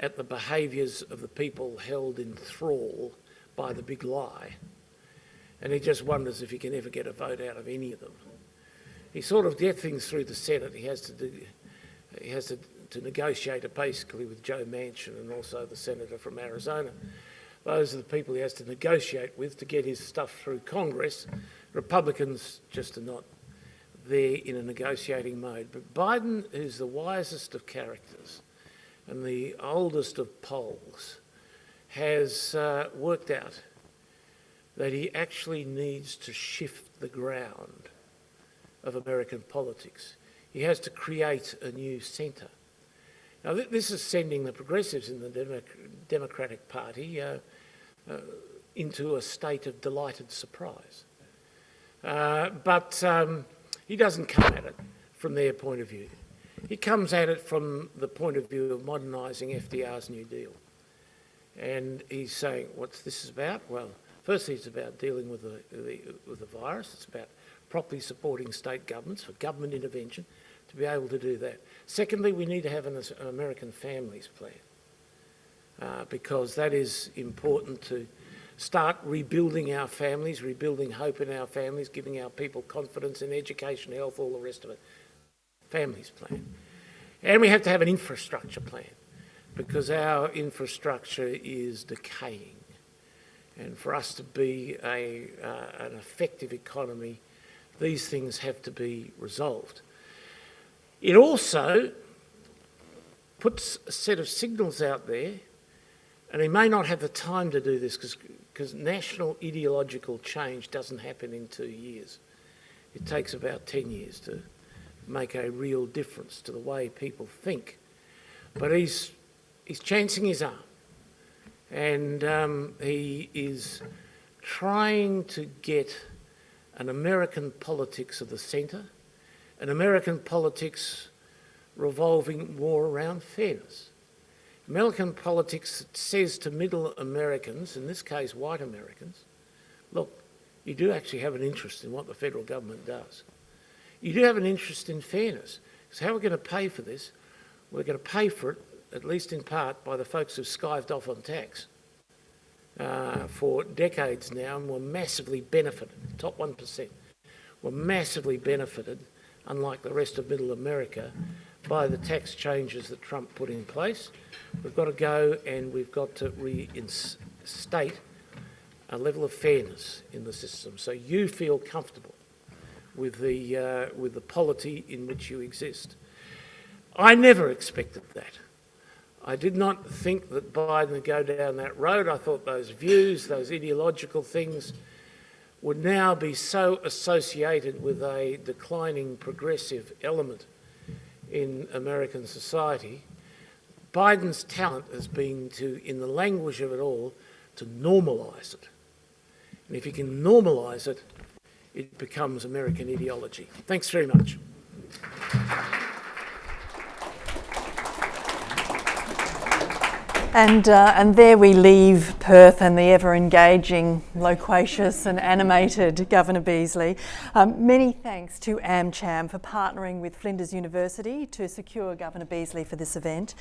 at the behaviours of the people held in thrall by the big lie, and he just wonders if he can ever get a vote out of any of them. He sort of gets things through the Senate. He has to negotiate basically with Joe Manchin and also the senator from Arizona. Those are the people he has to negotiate with to get his stuff through Congress. Republicans just are not there in a negotiating mode. But Biden, who's the wisest of characters and the oldest of poles, has worked out that he actually needs to shift the ground of American politics. He has to create a new centre. Now, this is sending the progressives in the Democratic Party into a state of delighted surprise. But he doesn't come at it from their point of view. He comes at it from the point of view of modernising FDR's New Deal. And he's saying, what's this about? Well, firstly, it's about dealing with the virus. It's about properly supporting state governments for government intervention to be able to do that. Secondly, we need to have an American Families Plan because that is important to start rebuilding our families, rebuilding hope in our families, giving our people confidence in education, health, all the rest of it. Families Plan. And we have to have an infrastructure plan because our infrastructure is decaying. And for us to be an effective economy, these things have to be resolved. It also puts a set of signals out there, and he may not have the time to do this because national ideological change doesn't happen in 2 years. It takes about 10 years to make a real difference to the way people think. But he's chancing his arm, and he is trying to get an American politics of the centre, an American politics revolving more around fairness. American politics that says to middle Americans, in this case white Americans, look, you do actually have an interest in what the federal government does. You do have an interest in fairness. So how are we going to pay for this? We're going to pay for it, at least in part, by the folks who've skived off on tax for decades now and were massively benefited, top 1%, were massively benefited, unlike the rest of middle America, by the tax changes that Trump put in place. We've got to go and we've got to reinstate a level of fairness in the system so you feel comfortable with the polity in which you exist. I never expected that. I did not think that Biden would go down that road. I thought those views, those ideological things would now be so associated with a declining progressive element in American society. Biden's talent has been to, in the language of it all, to normalise it. And if you can normalise it, it becomes American ideology. Thanks very much. And there we leave Perth and the ever-engaging, loquacious and animated Governor Beazley. Many thanks to AmCham for partnering with Flinders University to secure Governor Beazley for this event.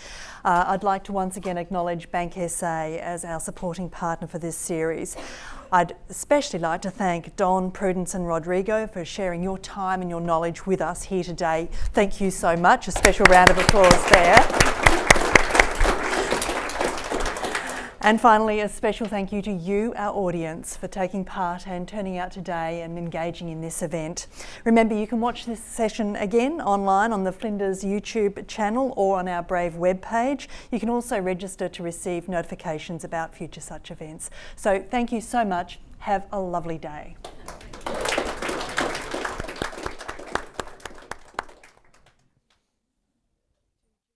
I'd like to once again acknowledge Bank SA as our supporting partner for this series. I'd especially like to thank Don, Prudence and Rodrigo for sharing your time and your knowledge with us here today. Thank you so much. A special round of applause there. And finally, a special thank you to you, our audience, for taking part and turning out today and engaging in this event. Remember, you can watch this session again online on the Flinders YouTube channel or on our Brave webpage. You can also register to receive notifications about future such events. So thank you so much. Have a lovely day.